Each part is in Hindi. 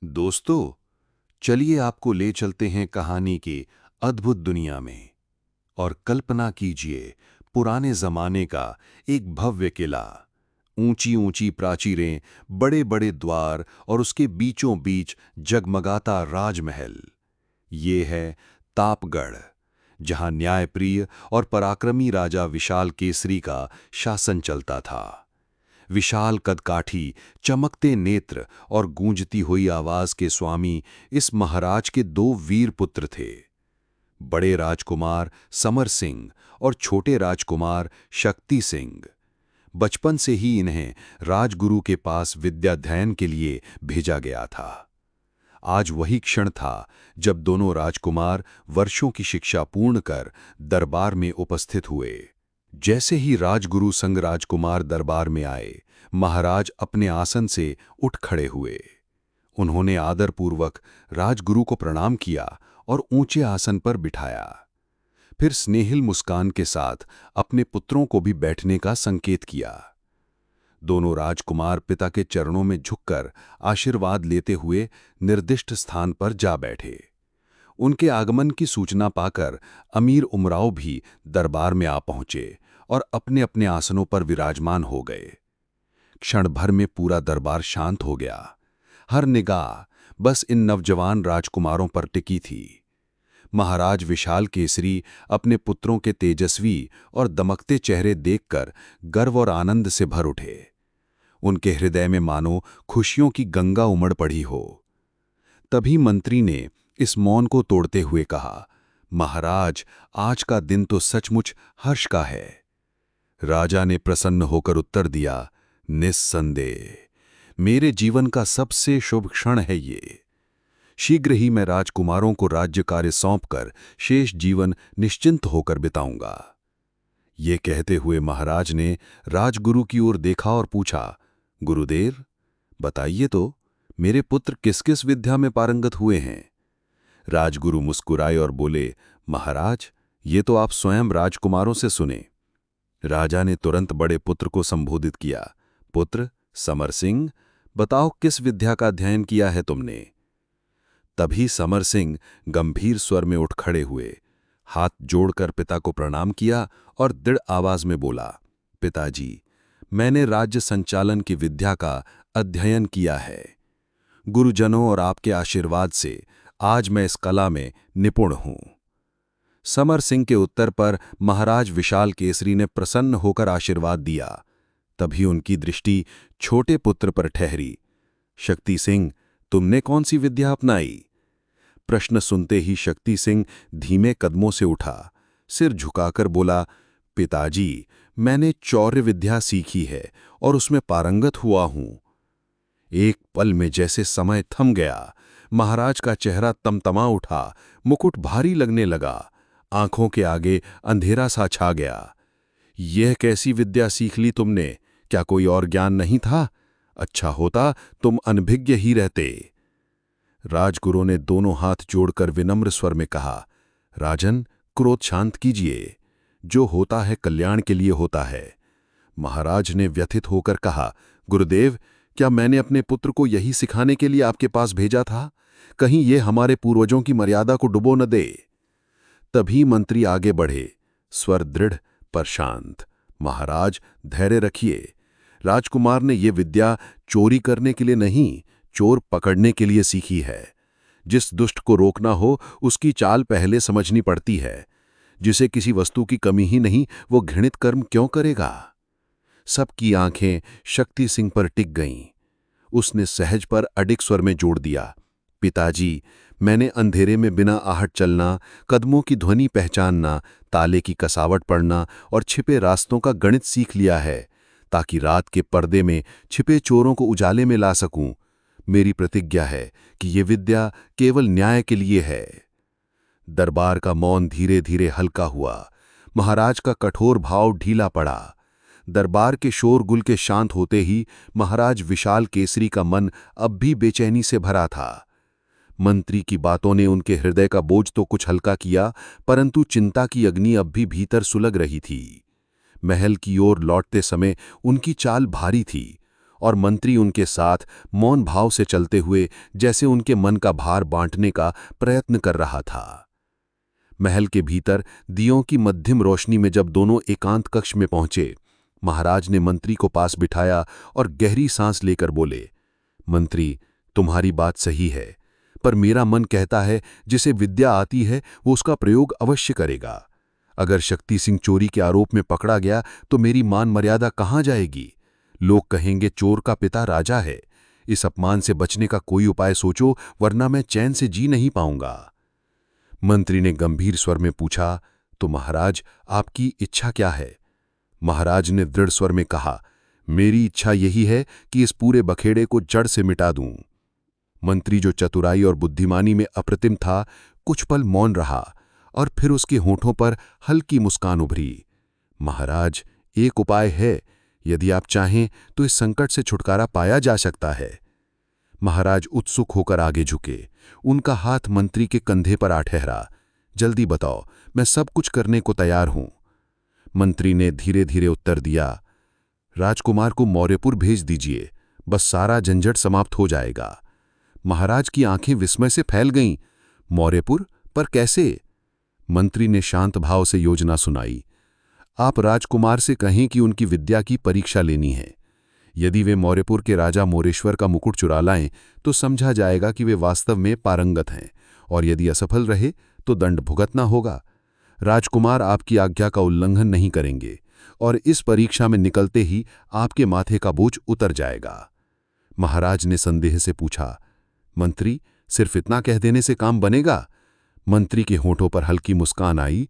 दोस्तों, चलिए आपको ले चलते हैं कहानी की अद्भुत दुनिया में। और कल्पना कीजिए, पुराने जमाने का एक भव्य किला, ऊंची ऊंची प्राचीरें, बड़े बड़े द्वार और उसके बीचों बीच जगमगाता राजमहल। ये है तापगढ़, जहां न्यायप्रिय और पराक्रमी राजा विशाल केसरी का शासन चलता था। विशाल कदकाठी, चमकते नेत्र और गूंजती हुई आवाज के स्वामी इस महाराज के दो वीर पुत्र थे। बड़े राजकुमार समर सिंह और छोटे राजकुमार शक्ति सिंह। बचपन से ही इन्हें राजगुरु के पास विद्याध्ययन के लिए भेजा गया था। आज वही क्षण था जब दोनों राजकुमार वर्षों की शिक्षा पूर्ण कर दरबार में उपस्थित हुए। जैसे ही राजगुरु संग राजकुमार दरबार में आए, महाराज अपने आसन से उठ खड़े हुए। उन्होंने आदरपूर्वक राजगुरु को प्रणाम किया और ऊंचे आसन पर बिठाया। फिर स्नेहिल मुस्कान के साथ अपने पुत्रों को भी बैठने का संकेत किया। दोनों राजकुमार पिता के चरणों में झुककर आशीर्वाद लेते हुए निर्दिष्ट स्थान पर जा बैठे। उनके आगमन की सूचना पाकर अमीर उमराव भी दरबार में आ पहुंचे और अपने अपने आसनों पर विराजमान हो गए। क्षण भर में पूरा दरबार शांत हो गया। हर निगाह बस इन नवजवान राजकुमारों पर टिकी थी। महाराज विशाल केसरी अपने पुत्रों के तेजस्वी और दमकते चेहरे देखकर गर्व और आनंद से भर उठे। उनके हृदय में मानो खुशियों की गंगा उमड़ पड़ी हो। तभी मंत्री ने इस मौन को तोड़ते हुए कहा, महाराज, आज का दिन तो सचमुच हर्ष का है। राजा ने प्रसन्न होकर उत्तर दिया, निस्संदेह, मेरे जीवन का सबसे शुभ क्षण है ये। शीघ्र ही मैं राजकुमारों को राज्य कार्य सौंपकर शेष जीवन निश्चिंत होकर बिताऊंगा। ये कहते हुए महाराज ने राजगुरु की ओर देखा और पूछा, गुरुदेव, बताइए तो, मेरे पुत्र किस किस विद्या में पारंगत हुए हैं? राजगुरु मुस्कुराए और बोले, महाराज, ये तो आप स्वयं राजकुमारों से सुने। राजा ने तुरंत बड़े पुत्र को संबोधित किया, पुत्र समर सिंह, बताओ किस विद्या का अध्ययन किया है तुमने? तभी समर सिंह गंभीर स्वर में उठ खड़े हुए, हाथ जोड़कर पिता को प्रणाम किया और दृढ़ आवाज में बोला, पिताजी, मैंने राज्य संचालन की विद्या का अध्ययन किया है। गुरुजनों और आपके आशीर्वाद से आज मैं इस कला में निपुण हूं। समर सिंह के उत्तर पर महाराज विशाल केसरी ने प्रसन्न होकर आशीर्वाद दिया। तभी उनकी दृष्टि छोटे पुत्र पर ठहरी। शक्ति सिंह, तुमने कौन सी विद्या अपनाई? प्रश्न सुनते ही शक्ति सिंह धीमे कदमों से उठा, सिर झुकाकर बोला, पिताजी, मैंने चौर्य विद्या सीखी है और उसमें पारंगत हुआ हूं। एक पल में जैसे समय थम गया। महाराज का चेहरा तमतमा उठा, मुकुट भारी लगने लगा, आंखों के आगे अंधेरा सा छा गया। यह कैसी विद्या सीख ली तुमने? क्या कोई और ज्ञान नहीं था? अच्छा होता तुम अनभिज्ञ ही रहते। राजगुरु ने दोनों हाथ जोड़कर विनम्र स्वर में कहा, राजन, क्रोध शांत कीजिए। जो होता है कल्याण के लिए होता है। महाराज ने व्यथित होकर कहा, गुरुदेव, क्या मैंने अपने पुत्र को यही सिखाने के लिए आपके पास भेजा था? कहीं ये हमारे पूर्वजों की मर्यादा को डुबो न दे। तभी मंत्री आगे बढ़े, स्वर दृढ़ पर शांत, महाराज, धैर्य रखिए। राजकुमार ने यह विद्या चोरी करने के लिए नहीं, चोर पकड़ने के लिए सीखी है। जिस दुष्ट को रोकना हो उसकी चाल पहले समझनी पड़ती है। जिसे किसी वस्तु की कमी ही नहीं, वो घृणित कर्म क्यों करेगा? सबकी आंखें शक्ति सिंह पर टिक गईं। उसने सहज पर अडिग स्वर में जोड़ दिया, पिताजी, मैंने अंधेरे में बिना आहट चलना, कदमों की ध्वनि पहचानना, ताले की कसावट पढ़ना और छिपे रास्तों का गणित सीख लिया है, ताकि रात के पर्दे में छिपे चोरों को उजाले में ला सकूं। मेरी प्रतिज्ञा है कि ये विद्या केवल न्याय के लिए है। दरबार का मौन धीरे धीरे हल्का हुआ। महाराज का कठोर भाव ढीला पड़ा। दरबार के शोरगुल के शांत होते ही महाराज विशाल केसरी का मन अब भी बेचैनी से भरा था। मंत्री की बातों ने उनके हृदय का बोझ तो कुछ हल्का किया, परंतु चिंता की अग्नि अब भी भीतर सुलग रही थी। महल की ओर लौटते समय उनकी चाल भारी थी। और मंत्री उनके साथ मौन भाव से चलते हुए जैसे उनके मन का भार बांटने का प्रयत्न कर रहा था। महल के भीतर दियों की मध्यम रोशनी में जब दोनों एकांत कक्ष में पहुंचे, महाराज ने मंत्री को पास बिठाया और गहरी सांस लेकर बोले, मंत्री, तुम्हारी बात सही है, पर मेरा मन कहता है जिसे विद्या आती है वो उसका प्रयोग अवश्य करेगा। अगर शक्ति सिंह चोरी के आरोप में पकड़ा गया तो मेरी मान मर्यादा कहाँ जाएगी? लोग कहेंगे चोर का पिता राजा है। इस अपमान से बचने का कोई उपाय सोचो, वरना मैं चैन से जी नहीं पाऊंगा। मंत्री ने गंभीर स्वर में पूछा, तो महाराज, आपकी इच्छा क्या है? महाराज ने दृढ़ स्वर में कहा, मेरी इच्छा यही है कि इस पूरे बखेड़े को जड़ से मिटा दूं। मंत्री, जो चतुराई और बुद्धिमानी में अप्रतिम था, कुछ पल मौन रहा और फिर उसके होठों पर हल्की मुस्कान उभरी। महाराज, एक उपाय है। यदि आप चाहें तो इस संकट से छुटकारा पाया जा सकता है। महाराज उत्सुक होकर आगे झुके। उनका हाथ मंत्री के कंधे पर आ ठहरा। जल्दी बताओ, मैं सब कुछ करने को तैयार हूं। मंत्री ने धीरे धीरे उत्तर दिया, राजकुमार को मौर्यपुर भेज दीजिए, बस सारा झंझट समाप्त हो जाएगा। महाराज की आंखें विस्मय से फैल गईं। मौर्यपुर? पर कैसे? मंत्री ने शांत भाव से योजना सुनाई। आप राजकुमार से कहें कि उनकी विद्या की परीक्षा लेनी है। यदि वे मौर्यपुर के राजा मोरेश्वर का मुकुट चुरा लाएं तो समझा जाएगा कि वे वास्तव में पारंगत हैं, और यदि असफल रहे तो दंड भुगतना होगा। राजकुमार आपकी आज्ञा का उल्लंघन नहीं करेंगे और इस परीक्षा में निकलते ही आपके माथे का बोझ उतर जाएगा। महाराज ने संदेह से पूछा, मंत्री, सिर्फ इतना कह देने से काम बनेगा? मंत्री के होठों पर हल्की मुस्कान आई।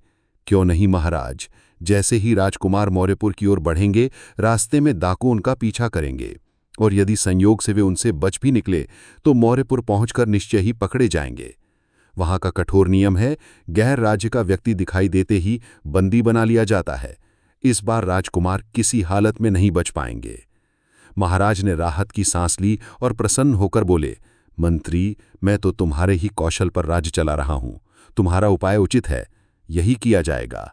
क्यों नहीं महाराज। जैसे ही राजकुमार मौर्यपुर की ओर बढ़ेंगे, रास्ते में डाकू उनका पीछा करेंगे, और यदि संयोग से वे उनसे बच भी निकले तो मौर्यपुर पहुंचकर निश्चय ही पकड़े जाएंगे। वहां का कठोर नियम है, गैर राज्य का व्यक्ति दिखाई देते ही बंदी बना लिया जाता है। इस बार राजकुमार किसी हालत में नहीं बच पाएंगे। महाराज ने राहत की सांस ली और प्रसन्न होकर बोले, मंत्री, मैं तो तुम्हारे ही कौशल पर राज्य चला रहा हूं। तुम्हारा उपाय उचित है, यही किया जाएगा।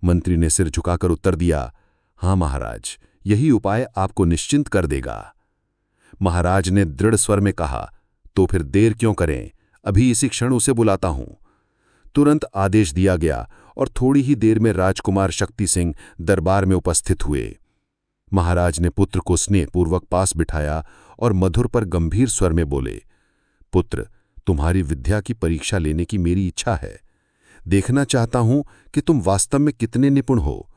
मंत्री ने सिर झुकाकर उत्तर दिया, हां महाराज, यही उपाय आपको निश्चिंत कर देगा। महाराज ने दृढ़ स्वर में कहा, तो फिर देर क्यों करें, अभी इसी क्षण उसे बुलाता हूं। तुरंत आदेश दिया गया और थोड़ी ही देर में राजकुमार शक्ति सिंह दरबार में उपस्थित हुए। महाराज ने पुत्र को स्नेहपूर्वक पास बिठाया और मधुर पर गंभीर स्वर में बोले, पुत्र, तुम्हारी विद्या की परीक्षा लेने की मेरी इच्छा है। देखना चाहता हूं कि तुम वास्तव में कितने निपुण हो।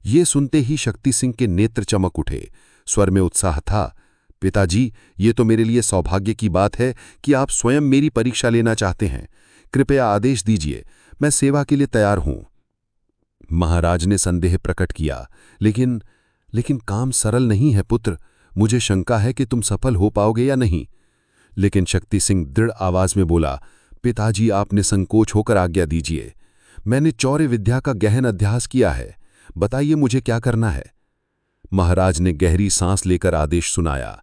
ये सुनते ही शक्ति सिंह के नेत्र चमक उठे। स्वर में उत्साह था, पिताजी, ये तो मेरे लिए सौभाग्य की बात है कि आप स्वयं मेरी परीक्षा लेना चाहते हैं। कृपया आदेश दीजिए, मैं सेवा के लिए तैयार हूं। महाराज ने संदेह प्रकट किया, लेकिन काम सरल नहीं है पुत्र। मुझे शंका है कि तुम सफल हो पाओगे या नहीं। लेकिन शक्ति सिंह दृढ़ आवाज में बोला, पिताजी, आपने संकोच होकर आज्ञा दीजिए। मैंने चौर्य विद्या का गहन अभ्यास किया है, बताइए मुझे क्या करना है। महाराज ने गहरी सांस लेकर आदेश सुनाया,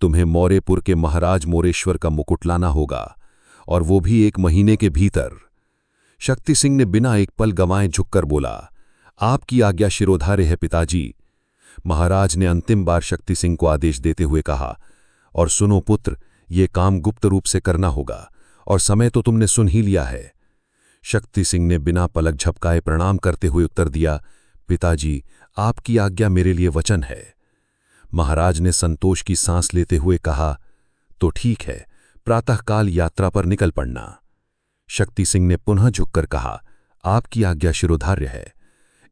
तुम्हें मौर्यपुर के महाराज मोरेश्वर का मुकुट लाना होगा, और वो भी 1 महीने के भीतर। शक्ति सिंह ने बिना एक पल गंवाए झुककर बोला, आपकी आज्ञा शिरोधार्य है पिताजी। महाराज ने अंतिम बार शक्ति सिंह को आदेश देते हुए कहा, और सुनो पुत्र, ये काम गुप्त रूप से करना होगा, और समय तो तुमने सुन ही लिया है। शक्ति सिंह ने बिना पलक झपकाए प्रणाम करते हुए उत्तर दिया, पिताजी, आपकी आज्ञा मेरे लिए वचन है। महाराज ने संतोष की सांस लेते हुए कहा, तो ठीक है, प्रातःकाल यात्रा पर निकल पड़ना। शक्ति सिंह ने पुनः झुककर कहा, आपकी आज्ञा शिरोधार्य है।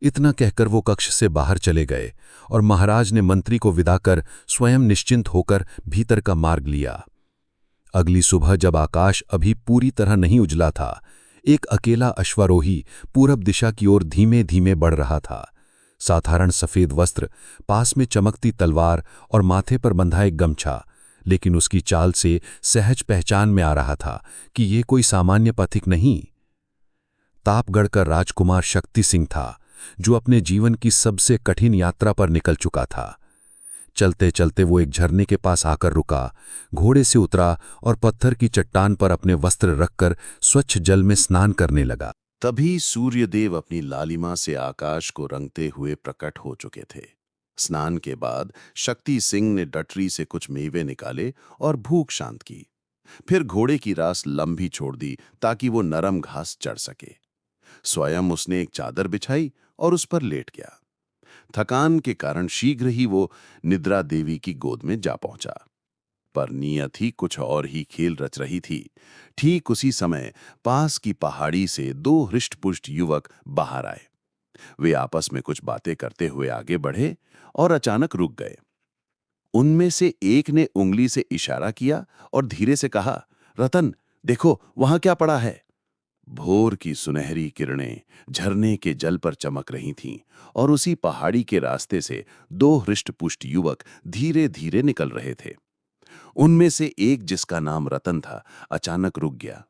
इतना कहकर वो कक्ष से बाहर चले गए और महाराज ने मंत्री को विदा कर स्वयं निश्चिंत होकर भीतर का मार्ग लिया। अगली सुबह जब आकाश अभी पूरी तरह नहीं उजला था, एक अकेला अश्वारोही पूरब दिशा की ओर धीमे धीमे बढ़ रहा था। साधारण सफेद वस्त्र, पास में चमकती तलवार और माथे पर बंधा एक गमछा, लेकिन उसकी चाल से सहज पहचान में आ रहा था कि ये कोई सामान्य पथिक नहीं। तापगढ़ का राजकुमार शक्ति सिंह था, जो अपने जीवन की सबसे कठिन यात्रा पर निकल चुका था। चलते चलते वो एक झरने के पास आकर रुका, घोड़े से उतरा और पत्थर की चट्टान पर अपने वस्त्र रखकर स्वच्छ जल में स्नान करने लगा। तभी सूर्यदेव अपनी लालिमा से आकाश को रंगते हुए प्रकट हो चुके थे। स्नान के बाद शक्ति सिंह ने डटरी से कुछ मेवे निकाले और भूख शांत की। फिर घोड़े की रास लंबी छोड़ दी ताकि वो नरम घास चढ़ सके। स्वयं उसने एक चादर बिछाई और उस पर लेट गया। थकान के कारण शीघ्र ही वो निद्रा देवी की गोद में जा पहुंचा। पर नियत ही कुछ और ही खेल रच रही थी। ठीक उसी समय पास की पहाड़ी से दो हृष्टपुष्ट युवक बाहर आए। वे आपस में कुछ बातें करते हुए आगे बढ़े और अचानक रुक गए। उनमें से एक ने उंगली से इशारा किया और धीरे से कहा, रतन, देखो वहां क्या पड़ा है। भोर की सुनहरी किरणें झरने के जल पर चमक रही थीं और उसी पहाड़ी के रास्ते से दो हृष्टपुष्ट युवक धीरे धीरे निकल रहे थे। उनमें से एक, जिसका नाम रतन था, अचानक रुक गया।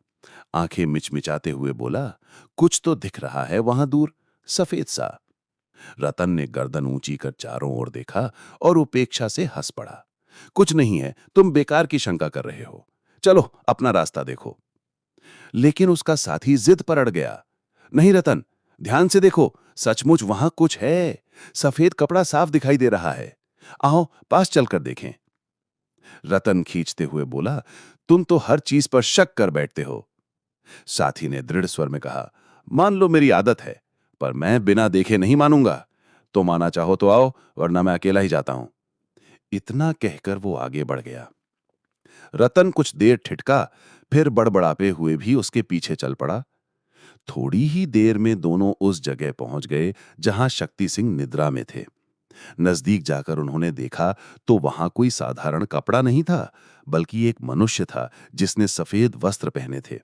आंखें मिचमिचाते हुए बोला, कुछ तो दिख रहा है वहां दूर, सफेद सा। रतन ने गर्दन ऊंची कर चारों ओर देखा और उपेक्षा से हंस पड़ा। कुछ नहीं है, तुम बेकार की शंका कर रहे हो, चलो अपना रास्ता देखो। लेकिन उसका साथी जिद पर अड़ गया। नहीं रतन, ध्यान से देखो, सचमुच वहां कुछ है। सफेद कपड़ा साफ दिखाई दे रहा है। आओ पास चलकर देखें। रतन खींचते हुए बोला, तुम तो हर चीज पर शक कर बैठते हो। साथी ने दृढ़ स्वर में कहा, मान लो मेरी आदत है, पर मैं बिना देखे नहीं मानूंगा। तो माना चाहो तो आओ, वरना मैं अकेला ही जाता हूं। इतना कहकर वो आगे बढ़ गया। रतन कुछ देर ठिठका, फिर बड़बड़ाते हुए भी उसके पीछे चल पड़ा। थोड़ी ही देर में दोनों उस जगह पहुंच गए जहां शक्ति सिंह निद्रा में थे। नजदीक जाकर उन्होंने देखा तो वहां कोई साधारण कपड़ा नहीं था, बल्कि एक मनुष्य था जिसने सफेद वस्त्र पहने थे।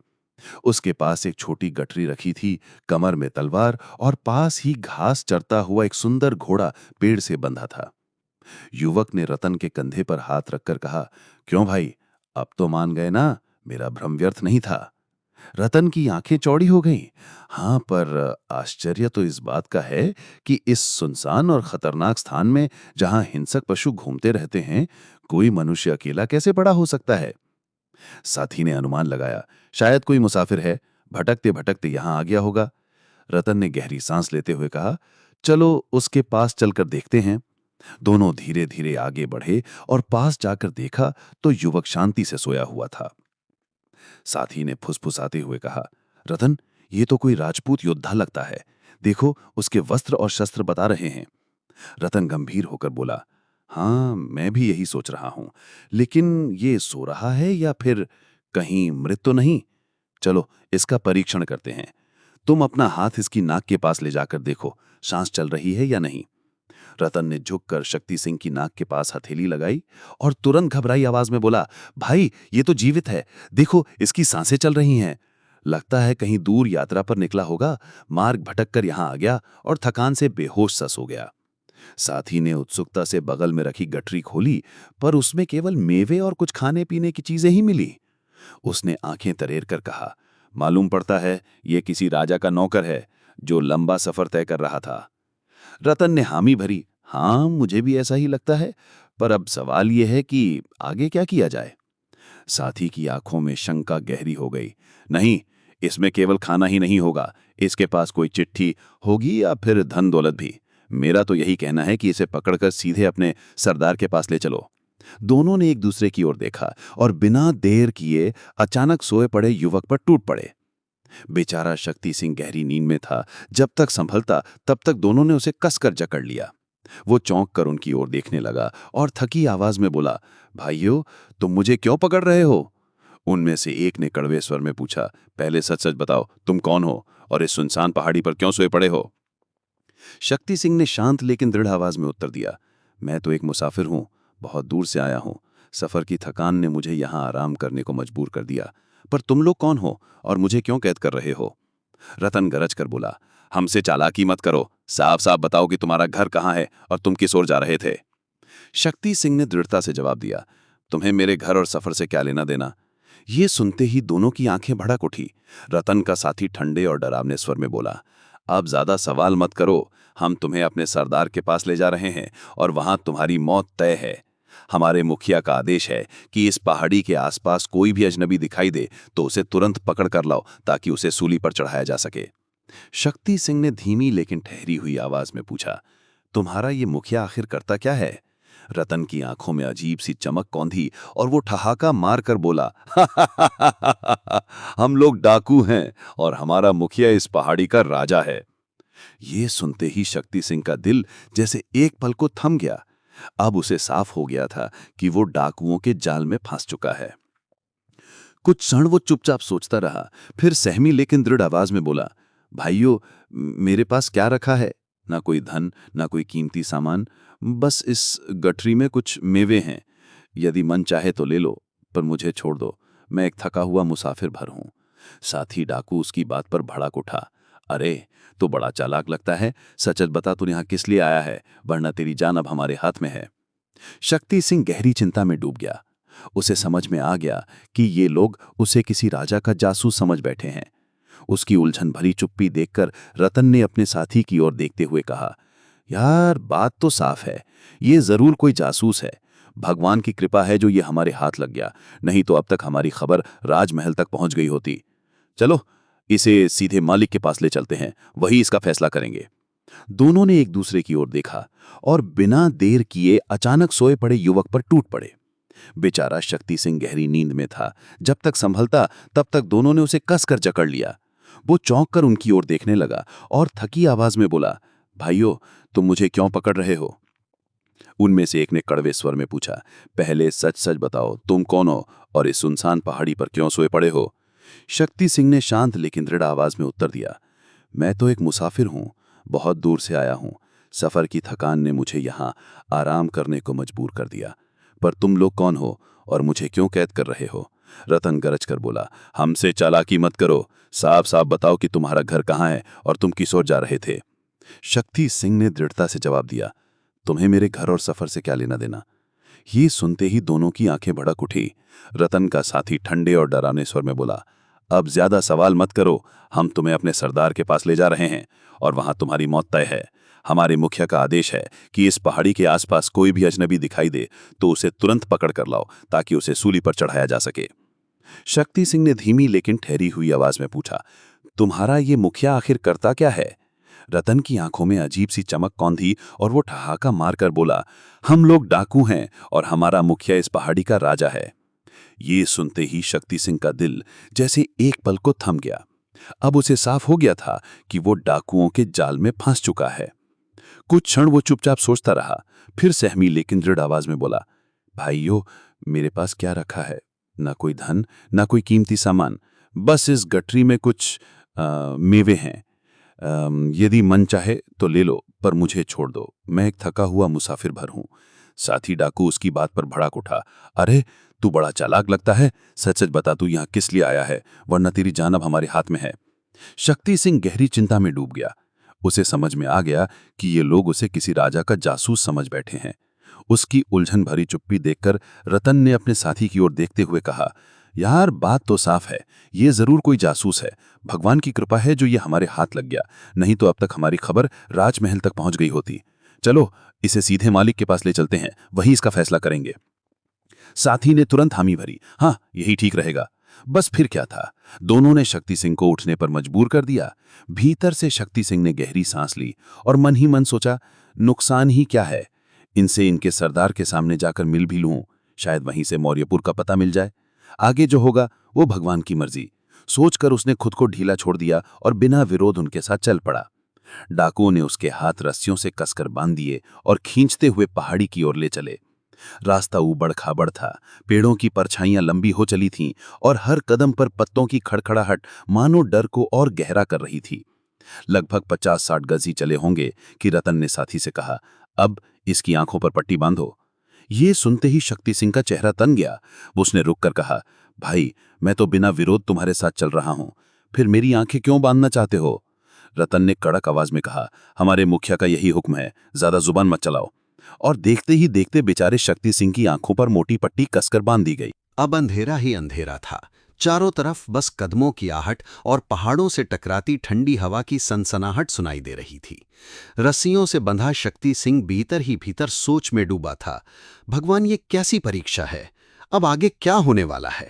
उसके पास एक छोटी गठरी रखी थी, कमर में तलवार और पास ही घास चरता हुआ एक सुंदर घोड़ा पेड़ से बंधा था। युवक ने रतन के कंधे पर हाथ रखकर कहा, क्यों भाई, अब तो मान गए ना, मेरा भ्रम व्यर्थ नहीं था। रतन की आंखें चौड़ी हो गईं। हाँ, पर आश्चर्य तो इस बात का है कि इस सुनसान और खतरनाक स्थान में, जहां हिंसक पशु घूमते रहते हैं, कोई मनुष्य अकेला कैसे पड़ा हो सकता है। साथी ने अनुमान लगाया, शायद कोई मुसाफिर है, भटकते भटकते यहां आ गया होगा। रतन ने गहरी सांस लेते हुए कहा, चलो उसके पास चलकर देखते हैं। दोनों धीरे धीरे आगे बढ़े और पास जाकर देखा तो युवक शांति से सोया हुआ था। साथी ने फुसफुसाते हुए कहा, रतन, ये तो कोई राजपूत योद्धा लगता है। देखो, उसके वस्त्र और शस्त्र बता रहे हैं। रतन गंभीर होकर बोला, हाँ, मैं भी यही सोच रहा हूं, लेकिन ये सो रहा है या फिर कहीं मृत तो नहीं। चलो इसका परीक्षण करते हैं। तुम अपना हाथ इसकी नाक के पास ले जाकर देखो, सांस चल रही है या नहीं। रतन ने झुककर शक्ति सिंह की नाक के पास हथेली लगाई और तुरंत घबराई आवाज में बोला, भाई, ये तो जीवित है, देखो इसकी सांसें चल रही हैं। लगता है कहीं दूर यात्रा पर निकला होगा, मार्ग भटक कर यहां आ गया और थकान से बेहोश सा सो गया। साथी ने उत्सुकता से बगल में रखी गठरी खोली, पर उसमें केवल मेवे और कुछ खाने पीने की चीजें ही मिली। उसने आंखें तरेर कर कहा, मालूम पड़ता है ये किसी राजा का नौकर है जो लंबा सफर तय कर रहा था। रतन ने हामी भरी, हाँ, मुझे भी ऐसा ही लगता है, पर अब सवाल यह है कि आगे क्या किया जाए। साथी की आंखों में शंका गहरी हो गई। नहीं, इसमें केवल खाना ही नहीं होगा, इसके पास कोई चिट्ठी होगी या फिर धन दौलत भी। मेरा तो यही कहना है कि इसे पकड़कर सीधे अपने सरदार के पास ले चलो। दोनों ने एक दूसरे की ओर देखा और बिना देर किए अचानक सोए पड़े युवक पर टूट पड़े। बेचारा शक्ति सिंह गहरी नींद में था। जब तक संभलता तब तक दोनों ने उसे कसकर जकड़ लिया। वो चौंक कर उनकी ओर देखने लगा और थकी आवाज में बोला, भाइयों, तुम मुझे क्यों पकड़ रहे हो। उनमें से एक ने कड़वे स्वर में पूछा, पहले सच सच बताओ, तुम कौन हो और इस सुनसान पहाड़ी पर क्यों सोए पड़े हो। शक्ति सिंह ने शांत लेकिन दृढ़ आवाज में उत्तर दिया, मैं तो एक मुसाफिर हूं, बहुत दूर से आया हूं। सफर की थकान ने मुझे यहां आराम करने को मजबूर कर दिया। पर तुम लोग कौन हो और मुझे क्यों कैद कर रहे हो। रतन गरज कर बोला, हमसे चालाकी मत करो, साफ साफ बताओ कि तुम्हारा घर कहाँ है और तुम किस ओर जा रहे थे। शक्ति सिंह ने दृढ़ता से जवाब दिया, तुम्हें मेरे घर और सफर से क्या लेना देना। ये सुनते ही दोनों की आंखें भड़क उठी। रतन का साथी ठंडे और डरावने स्वर में बोला, अब ज्यादा सवाल मत करो, हम तुम्हें अपने सरदार के पास ले जा रहे हैं और वहां तुम्हारी मौत तय है। हमारे मुखिया का आदेश है कि इस पहाड़ी के आसपास कोई भी अजनबी दिखाई दे तो उसे तुरंत पकड़ कर लाओ ताकि उसे सूली पर चढ़ाया जा सके। शक्ति सिंह ने धीमी लेकिन ठहरी हुई आवाज में पूछा, तुम्हारा ये मुखिया आखिर करता क्या है? रतन की आंखों में अजीब सी चमक कौंधी और वो ठहाका मारकर बोला, हम लोग डाकू हैं और हमारा मुखिया इस पहाड़ी का राजा है। ये सुनते ही शक्ति सिंह का दिल जैसे एक पल को थम गया। अब उसे साफ हो गया था कि वो डाकुओं के जाल में फंस चुका है। कुछ क्षण वो चुपचाप सोचता रहा, फिर सहमी लेकिन दृढ़ आवाज में बोला, भाइयों, मेरे पास क्या रखा है? ना कोई धन, ना कोई कीमती सामान, बस इस गठरी में कुछ मेवे हैं। यदि मन चाहे तो ले लो, पर मुझे छोड़ दो। मैं एक थका हुआ मुसाफिर भर हूं। साथी डाकू उसकी बात पर भड़क उठा। अरे, तो बड़ा चालाक लगता है। सच बता, तू यहाँ किस लिए आया है? वरना तेरी जान अब हमारे हाथ में है। शक्ति सिंह गहरी चिंता में डूब गया। उसे समझ में आ गया कि ये लोग उसे किसी राजा का जासूस समझ बैठे हैं। उसकी उलझन भरी चुप्पी देखकर रतन ने अपने साथी की ओर देखते हुए कहा, यार, बात तो साफ है, ये जरूर कोई जासूस है। भगवान की कृपा है जो ये हमारे हाथ लग गया, नहीं तो अब तक हमारी खबर राजमहल तक पहुंच गई होती। चलो, इसे सीधे मालिक के पास ले चलते हैं, वही इसका फैसला करेंगे। दोनों ने एक दूसरे की ओर देखा और बिना देर किए अचानक सोए पड़े युवक पर टूट पड़े। बेचारा शक्ति सिंह गहरी नींद में था। जब तक संभलता तब तक दोनों ने उसे कसकर जकड़ लिया। वो चौंक कर उनकी ओर देखने लगा और थकी आवाज में बोला, भाइयों, तुम मुझे क्यों पकड़ रहे हो? उनमें से एक ने कड़वे स्वर में पूछा, पहले सच सच बताओ, तुम कौन हो और इस सुनसान पहाड़ी पर क्यों सोए पड़े हो? शक्ति सिंह ने शांत लेकिन दृढ़ आवाज में उत्तर दिया, मैं तो एक मुसाफिर हूं, बहुत दूर से आया हूं। सफर की थकान ने मुझे यहां आराम करने को मजबूर कर दिया। पर तुम लोग कौन हो और मुझे क्यों कैद कर रहे हो? रतन गरज कर बोला, हमसे चालाकी मत करो, साफ साफ बताओ कि तुम्हारा घर कहाँ है और तुम किस ओर जा रहे थे। शक्ति सिंह ने दृढ़ता से जवाब दिया, तुम्हें मेरे घर और सफर से क्या लेना देना? ये सुनते ही दोनों की आंखें भड़क उठी। रतन का साथी ठंडे और डरावने स्वर में बोला, अब ज्यादा सवाल मत करो, हम तुम्हें अपने सरदार के पास ले जा रहे हैं और वहां तुम्हारी मौत तय है। हमारे मुखिया का आदेश है कि इस पहाड़ी के आसपास कोई भी अजनबी दिखाई दे तो उसे तुरंत पकड़ कर लाओ ताकि उसे सूली पर चढ़ाया जा सके। शक्ति सिंह ने धीमी लेकिन ठहरी हुई आवाज में पूछा, तुम्हारा ये मुखिया आखिर करता क्या है? रतन की आंखों में अजीब सी चमक कौंधी और वो ठहाका मारकर बोला, हम लोग डाकू हैं और हमारा मुखिया इस पहाड़ी का राजा है। ये सुनते ही शक्ति सिंह का दिल जैसे एक पल को थम गया। अब उसे साफ हो गया था कि वो डाकुओं के जाल में फंस चुका है। कुछ क्षण वो चुपचाप सोचता रहा, फिर सहमी लेकिन दृढ़ आवाज में बोला, भाइयों, मेरे पास क्या रखा है? ना कोई धन, ना कोई कीमती सामान, बस इस गठरी में कुछ मेवे हैं। यदि मन चाहे तो ले लो, पर मुझे छोड़ दो। मैं एक थका हुआ मुसाफिर भर हूं। साथी डाकू उसकी बात पर भड़क उठा, अरे, तू बड़ा चालाक लगता है। सच सच बता, तू यहाँ किस लिए आया है? वरना तेरी जान अब हमारे हाथ में है। शक्ति सिंह गहरी चिंता में डूब गया। उसे समझ में आ गया कि ये लोग उसे किसी राजा का जासूस समझ बैठे हैं। उसकी उलझन भरी चुप्पी देखकर रतन ने अपने साथी की ओर देखते हुए कहा, यार, बात तो साफ है, ये जरूर कोई जासूस है। भगवान की कृपा है जो ये हमारे हाथ लग गया, नहीं तो अब तक हमारी खबर राजमहल तक पहुंच गई होती। चलो, इसे सीधे मालिक के पास ले चलते हैं, वही इसका फैसला करेंगे। साथी ने तुरंत हामी भरी, हाँ, यही ठीक रहेगा। बस फिर क्या था, दोनों ने शक्ति सिंह को उठने पर मजबूर कर दिया। भीतर से शक्ति सिंह ने गहरी सांस ली और मन ही मन सोचा, नुकसान ही क्या है, इनसे इनके सरदार के सामने जाकर मिल भी लूं, शायद वहीं से मौर्यपुर का पता मिल जाए। आगे जो होगा वो भगवान की मर्जी। सोचकर उसने खुद को ढीला छोड़ दिया और बिना विरोध उनके साथ चल पड़ा। डाकुओं ने उसके हाथ रस्सियों से कसकर बांध दिए और खींचते हुए पहाड़ी की ओर ले चले। रास्ता ऊबड़ खाबड़ था, पेड़ों की परछाइयां लंबी हो चली थीं और हर कदम पर पत्तों की खड़खड़ाहट मानो डर को और गहरा कर रही थी। लगभग 50-60 गज ही चले होंगे कि रतन ने साथी से कहा, अब इसकी आंखों पर पट्टी बांधो। ये सुनते ही शक्ति सिंह का चेहरा तन गया। उसने रुककर कहा, भाई, मैं तो बिना विरोध तुम्हारे साथ चल रहा हूं, फिर मेरी आंखें क्यों बांधना चाहते हो? रतन ने कड़क आवाज में कहा, हमारे मुखिया का यही हुक्म है, ज्यादा जुबान मत चलाओ। और देखते ही देखते बेचारे शक्ति सिंह की आंखों पर मोटी पट्टी कसकर बांध दी गई। अब अंधेरा ही अंधेरा था। चारों तरफ बस कदमों की आहट और पहाड़ों से टकराती ठंडी हवा की सनसनाहट सुनाई दे रही थी। रस्सियों से बंधा शक्ति सिंह भीतर ही भीतर सोच में डूबा था। भगवान, ये कैसी परीक्षा है? अब आगे क्या होने वाला है?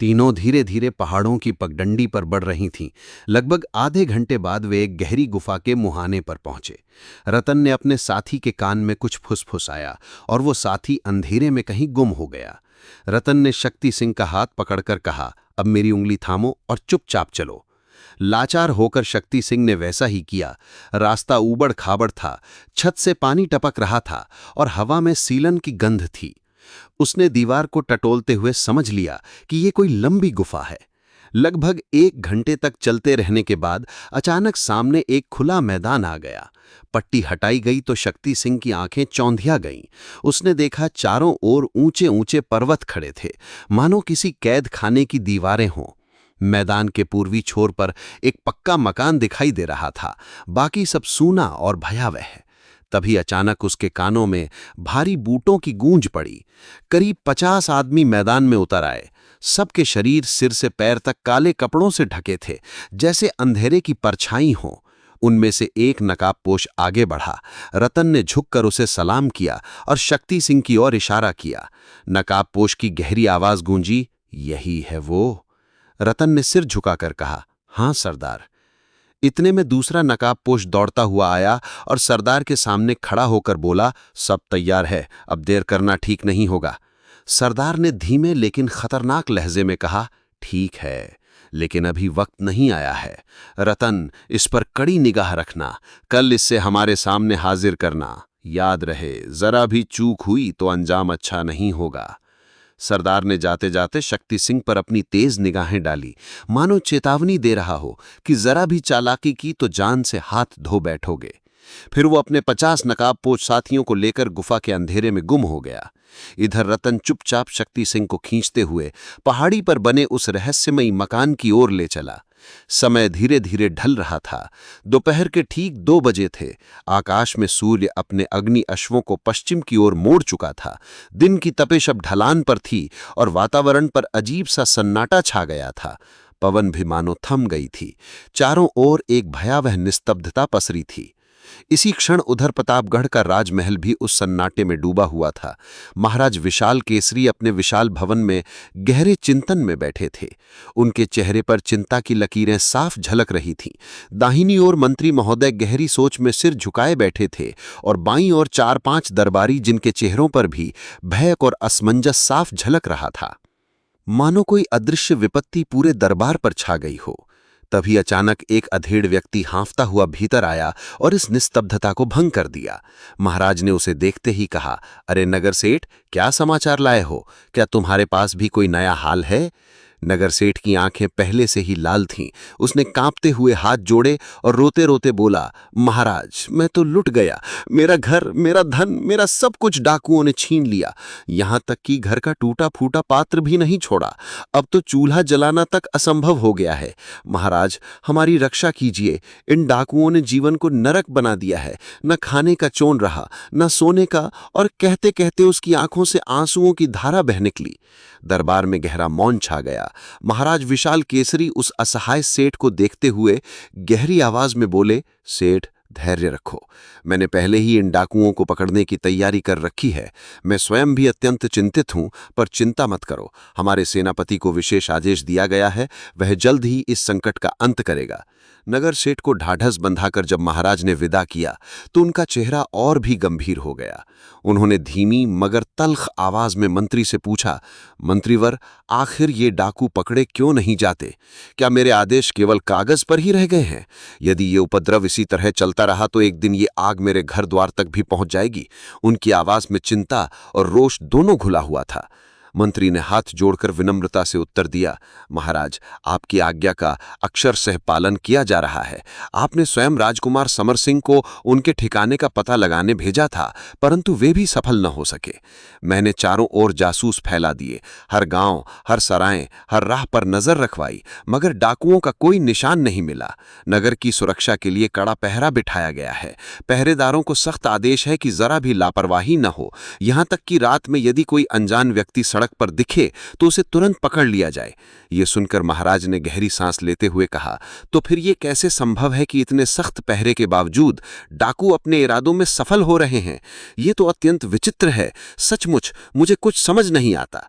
तीनों धीरे धीरे पहाड़ों की पगडंडी पर बढ़ रही थीं। लगभग आधे घंटे बाद वे एक गहरी गुफा के मुहाने पर पहुंचे। रतन ने अपने साथी के कान में कुछ फुसफुसाया और वो साथी अंधेरे में कहीं गुम हो गया। रतन ने शक्ति सिंह का हाथ पकड़कर कहा, अब मेरी उंगली थामो और चुपचाप चलो। लाचार होकर शक्ति सिंह ने वैसा ही किया। रास्ता ऊबड़ खाबड़ था, छत से पानी टपक रहा था और हवा में सीलन की गंध थी। उसने दीवार को टटोलते हुए समझ लिया कि ये कोई लंबी गुफा है। लगभग 1 घंटे तक चलते रहने के बाद अचानक सामने एक खुला मैदान आ गया। पट्टी हटाई गई तो शक्ति सिंह की आंखें चौंधिया गईं। उसने देखा चारों ओर ऊंचे ऊंचे पर्वत खड़े थे, मानो किसी कैद खाने की दीवारें हों। मैदान के पूर्वी छोर पर एक पक्का मकान दिखाई दे रहा था, बाकी सब सूना और भयावह। तभी अचानक उसके कानों में भारी बूटों की गूंज पड़ी। करीब 50 आदमी मैदान में उतर आए। सबके शरीर सिर से पैर तक काले कपड़ों से ढके थे, जैसे अंधेरे की परछाई हो। उनमें से एक नकाबपोश आगे बढ़ा। रतन ने झुककर उसे सलाम किया और शक्ति सिंह की ओर इशारा किया। नकाबपोश की गहरी आवाज गूंजी, यही है वो। रतन ने सिर झुकाकर कहा, हां सरदार। इतने में दूसरा नकाबपोश दौड़ता हुआ आया और सरदार के सामने खड़ा होकर बोला, सब तैयार है, अब देर करना ठीक नहीं होगा। सरदार ने धीमे लेकिन खतरनाक लहजे में कहा, ठीक है, लेकिन अभी वक्त नहीं आया है। रतन, इस पर कड़ी निगाह रखना, कल इससे हमारे सामने हाजिर करना। याद रहे, जरा भी चूक हुई तो अंजाम अच्छा नहीं होगा। सरदार ने जाते जाते शक्ति सिंह पर अपनी तेज निगाहें डाली, मानो चेतावनी दे रहा हो कि जरा भी चालाकी की तो जान से हाथ धो बैठोगे। फिर वो अपने 50 नकाबपोश साथियों को लेकर गुफा के अंधेरे में गुम हो गया। इधर रतन चुपचाप शक्ति सिंह को खींचते हुए पहाड़ी पर बने उस रहस्यमयी मकान की ओर ले चला। समय धीरे धीरे ढल रहा था। दोपहर के ठीक 2 बजे थे। आकाश में सूर्य अपने अग्नि अश्वों को पश्चिम की ओर मोड़ चुका था। दिन की तपिश अब ढलान पर थी और वातावरण पर अजीब सा सन्नाटा छा गया था। पवन भी मानो थम गई थी। चारों ओर एक भयावह निस्तब्धता पसरी थी। इसी क्षण उधर प्रतापगढ़ का राजमहल भी उस सन्नाटे में डूबा हुआ था। महाराज विशाल केसरी अपने विशाल भवन में गहरे चिंतन में बैठे थे। उनके चेहरे पर चिंता की लकीरें साफ झलक रही थीं। दाहिनी ओर मंत्री महोदय गहरी सोच में सिर झुकाए बैठे थे और बाईं ओर 4-5 दरबारी, जिनके चेहरों पर भी भय और असमंजस साफ झलक रहा था। मानो कोई अदृश्य विपत्ति पूरे दरबार पर छा गई हो। तभी अचानक एक अधेड़ व्यक्ति हाँफता हुआ भीतर आया और इस निस्तब्धता को भंग कर दिया। महाराज ने उसे देखते ही कहा, अरे नगर सेठ, क्या समाचार लाए हो? क्या तुम्हारे पास भी कोई नया हाल है? नगर सेठ की आंखें पहले से ही लाल थीं। उसने कांपते हुए हाथ जोड़े और रोते रोते बोला, महाराज, मैं तो लुट गया। मेरा घर, मेरा धन, मेरा सब कुछ डाकुओं ने छीन लिया। यहां तक कि घर का टूटा फूटा पात्र भी नहीं छोड़ा। अब तो चूल्हा जलाना तक असंभव हो गया है। महाराज, हमारी रक्षा कीजिए। इन डाकुओं ने जीवन को नरक बना दिया है। न खाने का चोन रहा, न सोने का, और कहते कहते उसकी आंखों से आंसुओं की धारा बह निकली। दरबार में गहरा मौन छा गया। महाराज विशाल केसरी उस असहाय सेठ को देखते हुए गहरी आवाज में बोले, सेठ, धैर्य रखो। मैंने पहले ही इन डाकुओं को पकड़ने की तैयारी कर रखी है। मैं स्वयं भी अत्यंत चिंतित हूं, पर चिंता मत करो। हमारे सेनापति को विशेष आदेश दिया गया है, वह जल्द ही इस संकट का अंत करेगा। नगर सेठ को ढाढ़स बंधाकर जब महाराज ने विदा किया तो उनका चेहरा और भी गंभीर हो गया। उन्होंने धीमी मगर तल्ख आवाज में मंत्री से पूछा, मंत्रीवर, आखिर ये डाकू पकड़े क्यों नहीं जाते? क्या मेरे आदेश केवल कागज पर ही रह गए हैं? यदि ये उपद्रव इसी तरह चलता रहा तो एक दिन ये आग मेरे घर द्वार तक भी पहुंच जाएगी। उनकी आवाज में चिंता और रोष दोनों घुला हुआ था। मंत्री ने हाथ जोड़कर विनम्रता से उत्तर दिया, महाराज, आपकी आज्ञा का अक्षरशः पालन किया जा रहा है। आपने स्वयं राजकुमार समर सिंह को उनके ठिकाने का पता लगाने भेजा था, परंतु वे भी सफल न हो सके। मैंने चारों ओर जासूस फैला दिए, हर गांव, हर सराय, हर राह पर नजर रखवाई, मगर डाकुओं का कोई निशान नहीं मिला। नगर की सुरक्षा के लिए कड़ा पहरा बिठाया गया है। पहरेदारों को सख्त आदेश है कि जरा भी लापरवाही न हो। यहां तक कि रात में यदि कोई अनजान व्यक्ति सड़क पर दिखे तो उसे तुरंत पकड़ लिया जाए। ये सुनकर महाराज ने गहरी सांस लेते हुए कहा, तो फिर ये कैसे संभव है कि इतने सख्त पहरे के बावजूद डाकू अपने इरादों में सफल हो रहे हैं? ये तो अत्यंत विचित्र है। सचमुच मुझे कुछ समझ नहीं आता।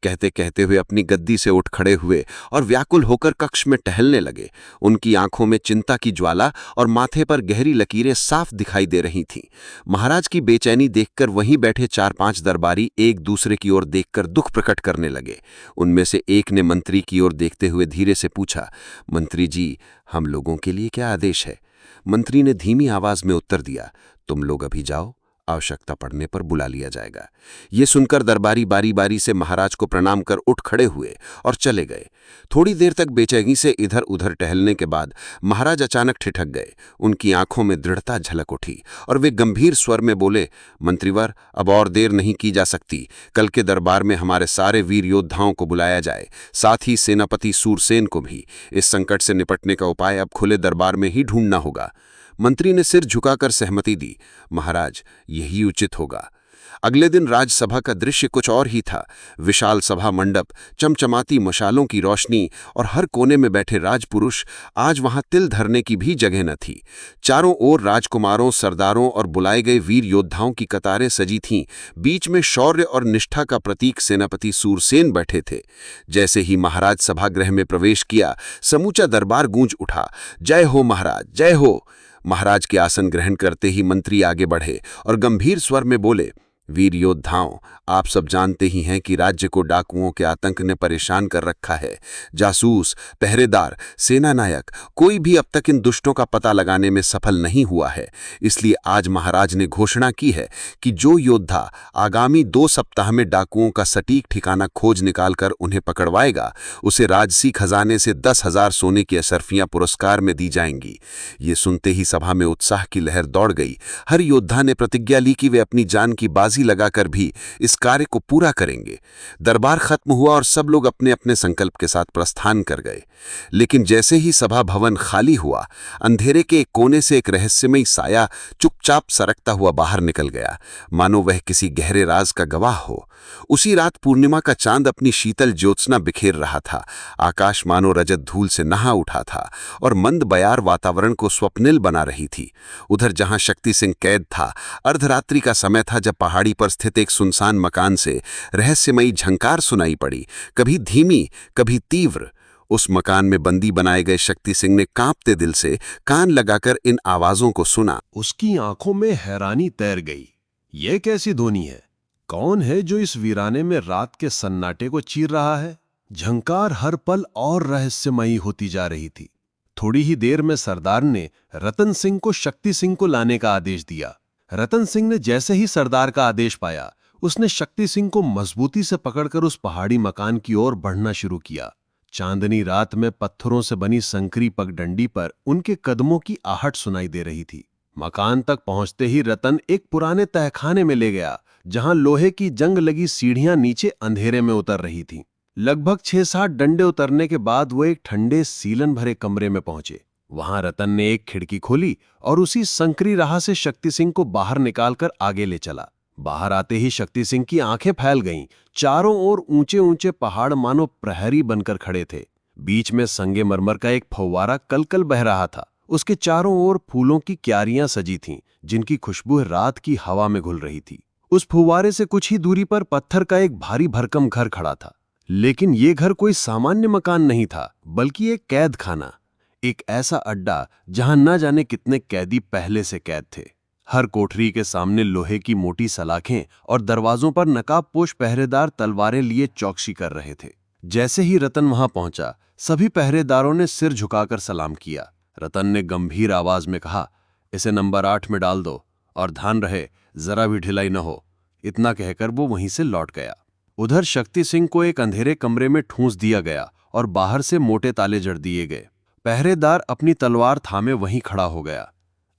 कहते कहते हुए अपनी गद्दी से उठ खड़े हुए और व्याकुल होकर कक्ष में टहलने लगे। उनकी आंखों में चिंता की ज्वाला और माथे पर गहरी लकीरें साफ दिखाई दे रही थीं। महाराज की बेचैनी देखकर वहीं बैठे 4-5 दरबारी एक दूसरे की ओर देखकर दुख प्रकट करने लगे। उनमें से एक ने मंत्री की ओर देखते हुए धीरे से पूछा, मंत्री जी, हम लोगों के लिए क्या आदेश है? मंत्री ने धीमी आवाज में उत्तर दिया, तुम लोग अभी जाओ, आवश्यकता पड़ने पर बुला लिया जाएगा। ये सुनकर दरबारी बारी बारी से महाराज को प्रणाम कर उठ खड़े हुए और चले गए। थोड़ी देर तक बेचैनी से इधर उधर टहलने के बाद महाराज अचानक ठिठक गए। उनकी आंखों में दृढ़ता झलक उठी और वे गंभीर स्वर में बोले, मंत्रीवर, अब और देर नहीं की जा सकती। कल के दरबार में हमारे सारे वीर योद्धाओं को बुलाया जाए, साथ ही सेनापति सूरसेन को भी। इस संकट से निपटने का उपाय अब खुले दरबार में ही ढूंढना होगा। मंत्री ने सिर झुकाकर सहमति दी, महाराज, यही उचित होगा। अगले दिन राजसभा का दृश्य कुछ और ही था। विशाल सभा मंडप, चमचमाती मशालों की रोशनी और हर कोने में बैठे राजपुरुष। आज वहां तिल धरने की भी जगह न थी। चारों ओर राजकुमारों, सरदारों और बुलाए गए वीर योद्धाओं की कतारें सजी थीं। बीच में शौर्य और निष्ठा का प्रतीक सेनापति सूरसेन बैठे थे। जैसे ही महाराज सभागृह में प्रवेश किया, समूचा दरबार गूंज उठा, जय हो महाराज, जय हो। महाराज के आसन ग्रहण करते ही मंत्री आगे बढ़े और गंभीर स्वर में बोले, वीर योद्धाओं, आप सब जानते ही हैं कि राज्य को डाकुओं के आतंक ने परेशान कर रखा है। जासूस, पहरेदार, सेना नायक, कोई भी अब तक इन दुष्टों का पता लगाने में सफल नहीं हुआ है। इसलिए आज महाराज ने घोषणा की है कि जो योद्धा आगामी 2 सप्ताह में डाकुओं का सटीक ठिकाना खोज निकालकर उन्हें पकड़वाएगा, उसे राजसी खजाने से 10,000 सोने की अशर्फियां पुरस्कार में दी जाएंगी। ये सुनते ही सभा में उत्साह की लहर दौड़ गई। हर योद्धा ने प्रतिज्ञा ली कि वे अपनी जान की बाजी लगाकर भी इस कार्य को पूरा करेंगे। दरबार खत्म हुआ और सब लोग अपने अपने संकल्प के साथ प्रस्थान कर गए। लेकिन जैसे ही सभा भवन खाली हुआ, अंधेरे के एक कोने से एक रहस्यमयी साया चुपचाप सरकता हुआ बाहर निकल गया, मानो वह किसी गहरे राज का गवाह हो। उसी रात पूर्णिमा का चांद अपनी शीतल ज्योत्सना बिखेर रहा था। आकाश मानो रजत धूल से नहा उठा था और मंद बयार वातावरण को स्वप्निल बना रही थी। उधर जहां शक्ति सिंह कैद था, अर्धरात्रि का समय था जब पहाड़ी पर स्थित एक सुनसान मकान से रहस्यमयी झंकार सुनाई पड़ी, कभी धीमी, कभी तीव्र। उस मकान में बंदी बनाए गए शक्ति सिंह ने कांपते दिल से कान लगाकर इन आवाजों को सुना। उसकी आंखों में हैरानी तैर गई। यह कैसी ध्वनि है? कौन है जो इस वीराने में रात के सन्नाटे को चीर रहा है? झंकार हर पल और रहस्यमयी होती जा रही थी। थोड़ी ही देर में सरदार ने रतन सिंह को शक्ति सिंह को लाने का आदेश दिया। रतन सिंह ने जैसे ही सरदार का आदेश पाया, उसने शक्ति सिंह को मजबूती से पकड़कर उस पहाड़ी मकान की ओर बढ़ना शुरू किया। चांदनी रात में पत्थरों से बनी संकरी पगडंडी पर उनके कदमों की आहट सुनाई दे रही थी। मकान तक पहुंचते ही रतन एक पुराने तहखाने में ले गया, जहां लोहे की जंग लगी सीढ़ियां नीचे अंधेरे में उतर रही थीं। लगभग 6-7 डंडे उतरने के बाद वो एक ठंडे सीलन भरे कमरे में पहुंचे। वहां रतन ने एक खिड़की खोली और उसी संकरी राह से शक्ति सिंह को बाहर निकालकर आगे ले चला। बाहर आते ही शक्ति सिंह की आंखें फैल गईं। चारों ओर ऊंचे ऊंचे पहाड़ मानो प्रहरी बनकर खड़े थे। बीच में संगे मरमर का एक फव्वारा कलकल बह रहा था। उसके चारों ओर फूलों की क्यारियां सजी थीं, जिनकी खुशबू रात की हवा में घुल रही थी। उस फुव्वारे से कुछ ही दूरी पर पत्थर का एक भारी भरकम घर खड़ा था। लेकिन ये घर कोई सामान्य मकान नहीं था, बल्कि एक कैद खाना, एक ऐसा अड्डा जहां न जाने कितने कैदी पहले से कैद थे। हर कोठरी के सामने लोहे की मोटी सलाखें और दरवाजों पर नकाबपोश पहरेदार तलवारें लिए चौकसी कर रहे थे। जैसे ही रतन वहां पहुंचा, सभी पहरेदारों ने सिर झुकाकर सलाम किया। रतन ने गंभीर आवाज में कहा, इसे नंबर 8 में डाल दो और ध्यान रहे जरा भी ढिलाई न हो। इतना कहकर वो वहीं से लौट गया। उधर शक्ति सिंह को एक अंधेरे कमरे में ठूंस दिया गया और बाहर से मोटे ताले जड़ दिए गए। पहरेदार अपनी तलवार थामे वहीं खड़ा हो गया।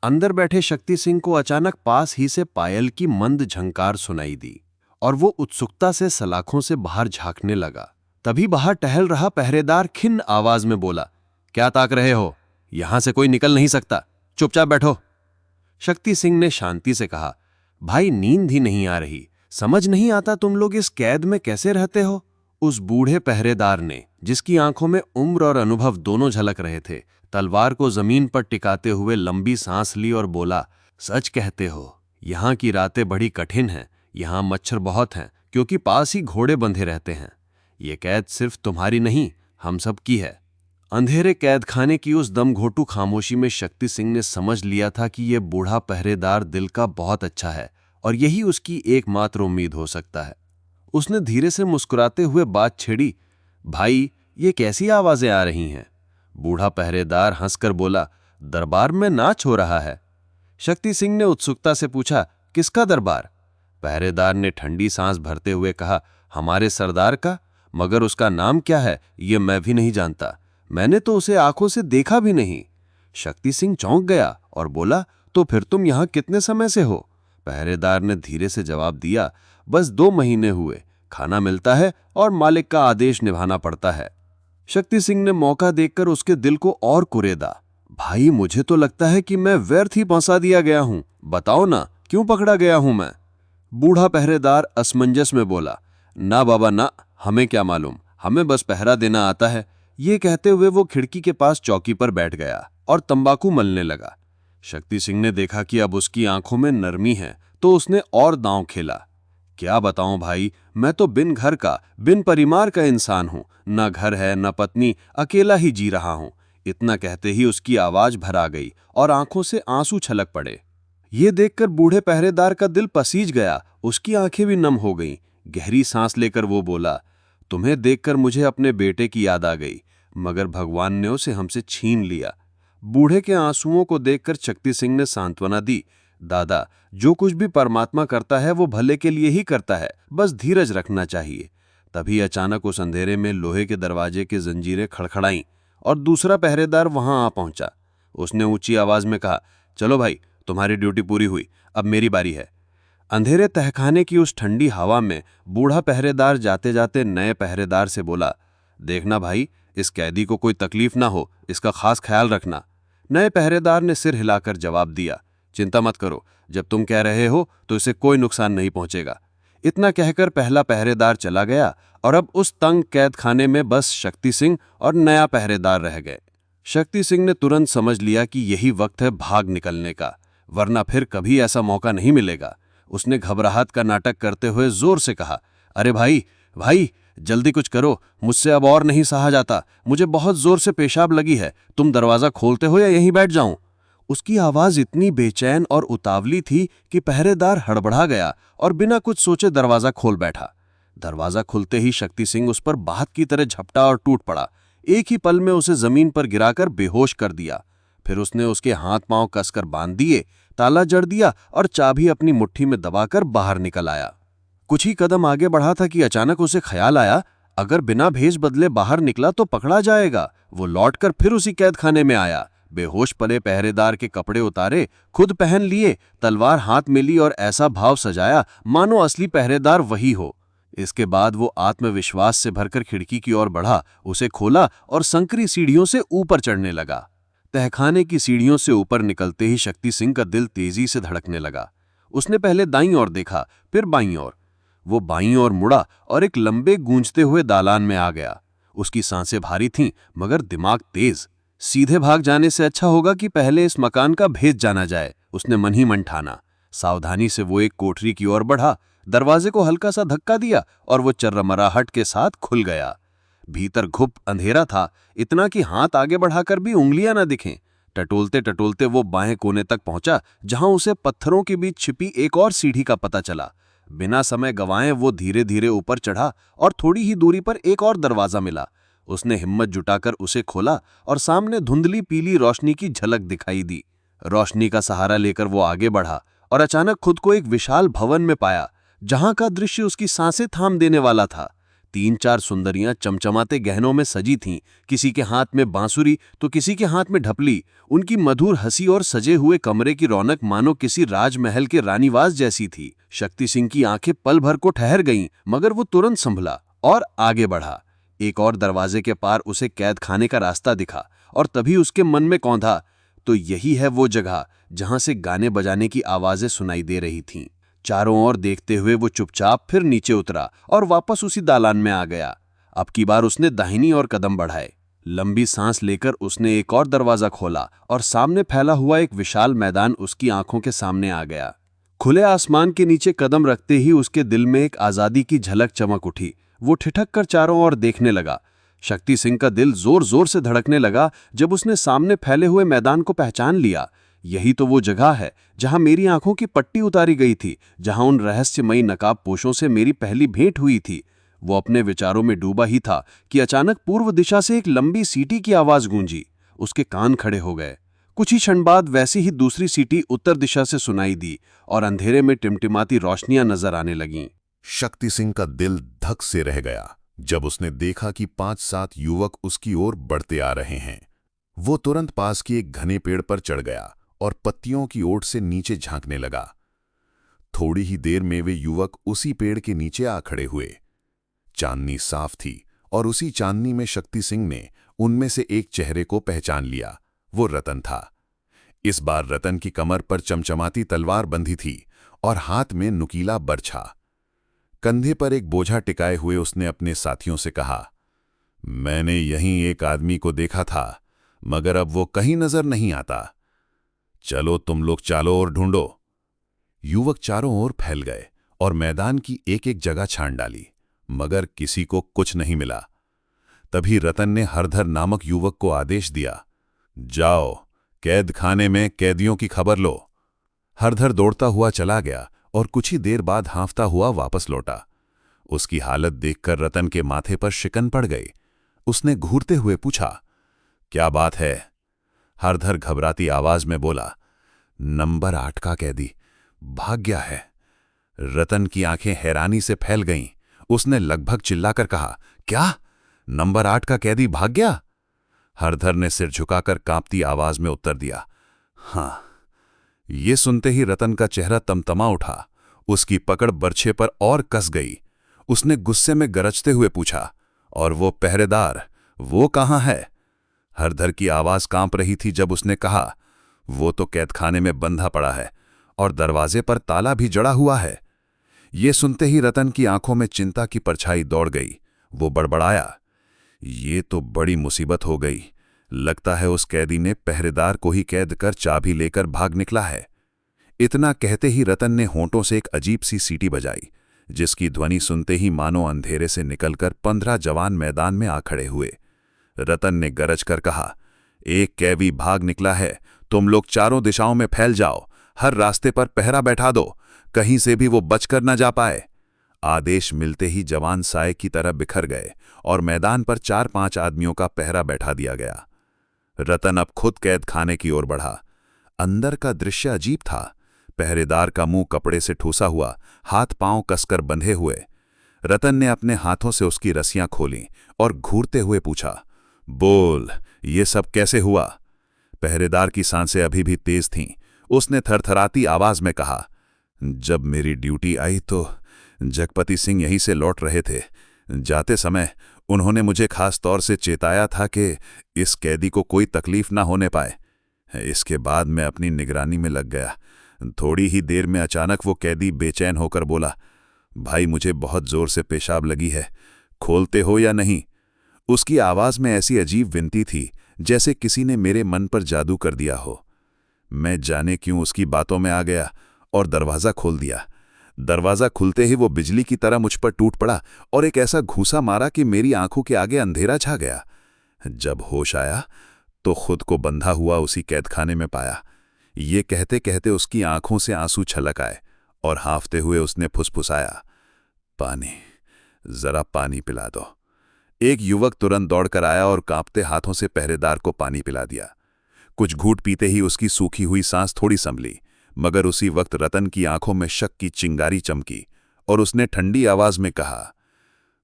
अंदर बैठे शक्ति सिंह को अचानक पास ही से पायल की मंद झंकार सुनाई दी और वो उत्सुकता से सलाखों से बाहर झांकने लगा। तभी बाहर टहल रहा पहरेदार खिन्न आवाज में बोला, क्या ताक रहे हो? यहां से कोई निकल नहीं सकता, चुपचाप बैठो। शक्ति सिंह ने शांति से कहा, भाई नींद ही नहीं आ रही, समझ नहीं आता तुम लोग इस कैद में कैसे रहते हो। उस बूढ़े पहरेदार ने, जिसकी आंखों में उम्र और अनुभव दोनों झलक रहे थे, तलवार को जमीन पर टिकाते हुए लंबी सांस ली और बोला, सच कहते हो, यहाँ की रातें बड़ी कठिन हैं। यहाँ मच्छर बहुत हैं, क्योंकि पास ही घोड़े बंधे रहते हैं। ये कैद सिर्फ तुम्हारी नहीं, हम सब की है। अंधेरे कैदखाने की उस दमघोटू खामोशी में शक्ति सिंह ने समझ लिया था कि यह बूढ़ा पहरेदार दिल का बहुत अच्छा है और यही उसकी एकमात्र उम्मीद हो सकता है। उसने धीरे से मुस्कुराते हुए बात छेड़ी, भाई ये कैसी आवाजें आ रही हैं? बूढ़ा पहरेदार हंसकर बोला, दरबार में नाच हो रहा है। शक्ति सिंह ने उत्सुकता से पूछा, किसका दरबार? पहरेदार ने ठंडी सांस भरते हुए कहा, हमारे सरदार का, मगर उसका नाम क्या है ये मैं भी नहीं जानता। मैंने तो उसे आंखों से देखा भी नहीं। शक्ति सिंह चौंक गया और बोला, तो फिर तुम यहां कितने समय से हो? पहरेदार ने धीरे से जवाब दिया, बस 2 महीने हुए। खाना मिलता है और मालिक का आदेश निभाना पड़ता है। शक्ति सिंह ने मौका देखकर उसके दिल को और कुरेदा। भाई मुझे तो लगता है कि मैं व्यर्थ ही फंसा दिया गया हूं। बताओ ना, क्यों पकड़ा गया हूं मैं? बूढ़ा पहरेदार असमंजस में बोला, ना बाबा ना, हमें क्या मालूम, हमें बस पहरा देना आता है। ये कहते हुए वो खिड़की के पास चौकी पर बैठ गया और तंबाकू मलने लगा। शक्ति सिंह ने देखा कि अब उसकी आंखों में नरमी है, तो उसने और दांव खेला। क्या बताऊं भाई, मैं तो बिन घर का, बिन परिवार का इंसान हूं। न घर है न पत्नी, अकेला ही जी रहा हूं। इतना कहते ही उसकी आवाज भरा गई और आंखों से आंसू छलक पड़े। ये देखकर बूढ़े पहरेदार का दिल पसीज गया, उसकी आंखें भी नम हो गईं। गहरी सांस लेकर वो बोला, तुम्हें देखकर मुझे अपने बेटे की याद आ गई, मगर भगवान ने उसे हमसे छीन लिया। बूढ़े के आंसुओं को देखकर शक्ति सिंह ने सांत्वना दी, दादा, जो कुछ भी परमात्मा करता है वो भले के लिए ही करता है, बस धीरज रखना चाहिए। तभी अचानक उस अंधेरे में लोहे के दरवाजे की जंजीरें खड़खड़ाईं और दूसरा पहरेदार वहां आ पहुंचा। उसने ऊंची आवाज में कहा, चलो भाई, तुम्हारी ड्यूटी पूरी हुई, अब मेरी बारी है। अंधेरे तहखाने की उस ठंडी हवा में बूढ़ा पहरेदार जाते जाते नए पहरेदार से बोला, देखना भाई, इस कैदी को कोई तकलीफ ना हो, इसका खास ख्याल रखना। नए पहरेदार ने सिर हिलाकर जवाब दिया, चिंता मत करो, जब तुम कह रहे हो तो इसे कोई नुकसान नहीं पहुंचेगा। इतना कहकर पहला पहरेदार चला गया और अब उस तंग कैद खाने में बस शक्ति सिंह और नया पहरेदार रह गए। शक्ति सिंह ने तुरंत समझ लिया कि यही वक्त है भाग निकलने का, वरना फिर कभी ऐसा मौका नहीं मिलेगा। उसने घबराहट का नाटक करते हुए जोर से कहा, अरे भाई भाई, जल्दी कुछ करो, मुझसे अब और नहीं सहा जाता, मुझे बहुत जोर से पेशाब लगी है, तुम दरवाजा खोलते हो या यहीं बैठ जाऊं? उसकी आवाज इतनी बेचैन और उतावली थी कि पहरेदार हड़बड़ा गया और बिना कुछ सोचे दरवाजा खोल बैठा। दरवाजा खुलते ही शक्ति सिंह उस पर बात की तरह झपटा और टूट पड़ा। एक ही पल में उसे जमीन पर गिराकर बेहोश कर दिया। फिर उसने उसके हाथ पांव कसकर बांध दिए, ताला जड़ दिया और चाबी अपनी मुट्ठी में दबाकर बाहर निकल आया। कुछ ही कदम आगे बढ़ा था कि अचानक उसे ख्याल आया, अगर बिना भेष बदले बाहर निकला तो पकड़ा जाएगा। वो लौटकर फिर उसी कैदखाने में आया। बेहोश पड़े पहरेदार के कपड़े उतारे, खुद पहन लिए, तलवार हाथ में ली और ऐसा भाव सजाया मानो असली पहरेदार वही हो। इसके बाद वो आत्मविश्वास से भरकर खिड़की की ओर बढ़ा, उसे खोला और संकरी सीढ़ियों से ऊपर चढ़ने लगा। तहखाने की सीढ़ियों से ऊपर निकलते ही शक्ति सिंह का दिल तेजी से धड़कने लगा। उसने पहले दाईं ओर देखा, फिर बाईं ओर। वो बाईं ओर मुड़ा और एक लंबे गूंजते हुए दालान में आ गया। उसकी सांसें भारी थीं, मगर दिमाग तेज। सीधे भाग जाने से अच्छा होगा कि पहले इस मकान का भेद जाना जाए, उसने मन ही मन ठाना। सावधानी से वो एक कोठरी की ओर बढ़ा, दरवाजे को हल्का सा धक्का दिया और वो चर्रमराहट के साथ खुल गया। भीतर घुप अंधेरा था, इतना कि हाथ आगे बढ़ाकर भी उंगलियां न दिखें। टटोलते टटोलते वो बाएं कोने तक पहुंचा, जहां उसे पत्थरों के बीच छिपी एक और सीढ़ी का पता चला। बिना समय गंवाए वो धीरे धीरे ऊपर चढ़ा और थोड़ी ही दूरी पर एक और दरवाजा मिला। उसने हिम्मत जुटाकर उसे खोला और सामने धुंधली पीली रोशनी की झलक दिखाई दी। रोशनी का सहारा लेकर वो आगे बढ़ा और अचानक खुद को एक विशाल भवन में पाया, जहां का दृश्य उसकी सांसें थाम देने वाला था। 3-4 सुंदरियां चमचमाते गहनों में सजी थीं, किसी के हाथ में बांसुरी तो किसी के हाथ में ढपली। उनकी मधुर हंसी और सजे हुए कमरे की रौनक मानो किसी राजमहल के रानीवास जैसी थी। शक्ति सिंह की आंखें पल भर को ठहर गईं, मगर वो तुरंत संभला और आगे बढ़ा। एक और दरवाजे के पार उसे कैद खाने का रास्ता दिखा और तभी उसके मन में कौंधा, तो यही है वो जगह जहां से गाने बजाने की आवाजें सुनाई दे रही थीं। चारों ओर देखते हुए वो चुपचाप फिर नीचे उतरा और वापस उसी दालान में आ गया। अब की बार उसने दाहिनी ओर कदम बढ़ाए। लंबी सांस लेकर उसने एक और दरवाजा खोला और सामने फैला हुआ एक विशाल मैदान उसकी आंखों के सामने आ गया। खुले आसमान के नीचे कदम रखते ही उसके दिल में एक आजादी की झलक चमक उठी। वो ठिठक कर चारों ओर देखने लगा। शक्ति सिंह का दिल जोर जोर से धड़कने लगा जब उसने सामने फैले हुए मैदान को पहचान लिया। यही तो वो जगह है जहां मेरी आंखों की पट्टी उतारी गई थी, जहां उन रहस्यमयी नकाबपोशों से मेरी पहली भेंट हुई थी। वो अपने विचारों में डूबा ही था कि अचानक पूर्व दिशा से एक लंबी सीटी की आवाज गूंजी। उसके कान खड़े हो गए। कुछ ही क्षण बाद वैसी ही दूसरी सीटी उत्तर दिशा से सुनाई दी और अंधेरे में टिमटिमाती रोशनियां नजर आने लगीं। शक्ति सिंह का दिल धक से रह गया जब उसने देखा कि 5-7 युवक उसकी ओर बढ़ते आ रहे हैं। वो तुरंत पास के एक घने पेड़ पर चढ़ गया और पत्तियों की ओट से नीचे झांकने लगा। थोड़ी ही देर में वे युवक उसी पेड़ के नीचे आ खड़े हुए। चांदनी साफ थी और उसी चांदनी में शक्ति सिंह ने उनमें से एक चेहरे को पहचान लिया। वो रतन था। इस बार रतन की कमर पर चमचमाती तलवार बंधी थी और हाथ में नुकीला बर्छा। कंधे पर एक बोझा टिकाए हुए उसने अपने साथियों से कहा, मैंने यहीं एक आदमी को देखा था, मगर अब वो कहीं नजर नहीं आता। चलो तुम लोग चारों ओर ढूंढो। युवक चारों ओर फैल गए और मैदान की एक एक जगह छान डाली, मगर किसी को कुछ नहीं मिला। तभी रतन ने हरधर नामक युवक को आदेश दिया, जाओ कैद खाने में कैदियों की खबर लो। हरधर दौड़ता हुआ चला गया और कुछ ही देर बाद हाँफता हुआ वापस लौटा। उसकी हालत देखकर रतन के माथे पर शिकन पड़ गई। उसने घूरते हुए पूछा, क्या बात है? हरधर घबराती आवाज में बोला, नंबर 8 का कैदी भाग गया है। रतन की आंखें हैरानी से फैल गईं। उसने लगभग चिल्लाकर कहा, क्या? नंबर 8 का कैदी भाग गया? हरधर ने सिर झुकाकर कांपती आवाज में उत्तर दिया, हां। ये सुनते ही रतन का चेहरा तमतमा उठा। उसकी पकड़ बर्छे पर और कस गई। उसने गुस्से में गरजते हुए पूछा, और वो पहरेदार, वो कहां है? हरधर की आवाज कांप रही थी जब उसने कहा, वो तो कैदखाने में बंधा पड़ा है और दरवाजे पर ताला भी जड़ा हुआ है। ये सुनते ही रतन की आंखों में चिंता की परछाई दौड़ गई। वो बड़बड़ाया, ये तो बड़ी मुसीबत हो गई। लगता है उस कैदी ने पहरेदार को ही कैद कर चाबी लेकर भाग निकला है। इतना कहते ही रतन ने होंठों से एक अजीब सी सीटी बजाई, जिसकी ध्वनि सुनते ही मानो अंधेरे से निकलकर 15 जवान मैदान में आ खड़े हुए। रतन ने गरज कर कहा, एक कैदी भाग निकला है, तुम लोग चारों दिशाओं में फैल जाओ, हर रास्ते पर पहरा बैठा दो, कहीं से भी वो बचकर न जा पाए। आदेश मिलते ही जवान साए की तरह बिखर गए और मैदान पर 4-5 आदमियों का पहरा बैठा दिया गया। रतन अब खुद कैद खाने की ओर बढ़ा। अंदर का दृश्य अजीब था। पहरेदार का मुंह कपड़े से ठूसा हुआ, हाथ पांव कसकर बंधे हुए। रतन ने अपने हाथों से उसकी रस्सियां खोलीं और घूरते हुए पूछा, बोल, ये सब कैसे हुआ? पहरेदार की सांसें अभी भी तेज थीं। उसने थरथराती आवाज में कहा, जब मेरी ड्यूटी आई तो जगपति सिंह यहीं से लौट रहे थे। जाते समय उन्होंने मुझे खास तौर से चेताया था कि इस कैदी को कोई तकलीफ ना होने पाए। इसके बाद मैं अपनी निगरानी में लग गया। थोड़ी ही देर में अचानक वो कैदी बेचैन होकर बोला, भाई मुझे बहुत जोर से पेशाब लगी है, खोलते हो या नहीं? उसकी आवाज में ऐसी अजीब विनती थी जैसे किसी ने मेरे मन पर जादू कर दिया हो। मैं जाने क्यों उसकी बातों में आ गया और दरवाज़ा खोल दिया। दरवाज़ा खुलते ही वो बिजली की तरह मुझ पर टूट पड़ा और एक ऐसा घूंसा मारा कि मेरी आंखों के आगे अंधेरा छा गया। जब होश आया तो खुद को बंधा हुआ उसी कैदखाने में पाया। ये कहते कहते उसकी आंखों से आंसू छलक आए और हाँफते हुए उसने फुसफुसाया, पानी, जरा पानी पिला दो। एक युवक तुरंत दौड़कर आया और कांपते हाथों से पहरेदार को पानी पिला दिया। कुछ घूंट पीते ही उसकी सूखी हुई सांस थोड़ी संभली, मगर उसी वक्त रतन की आंखों में शक की चिंगारी चमकी और उसने ठंडी आवाज में कहा,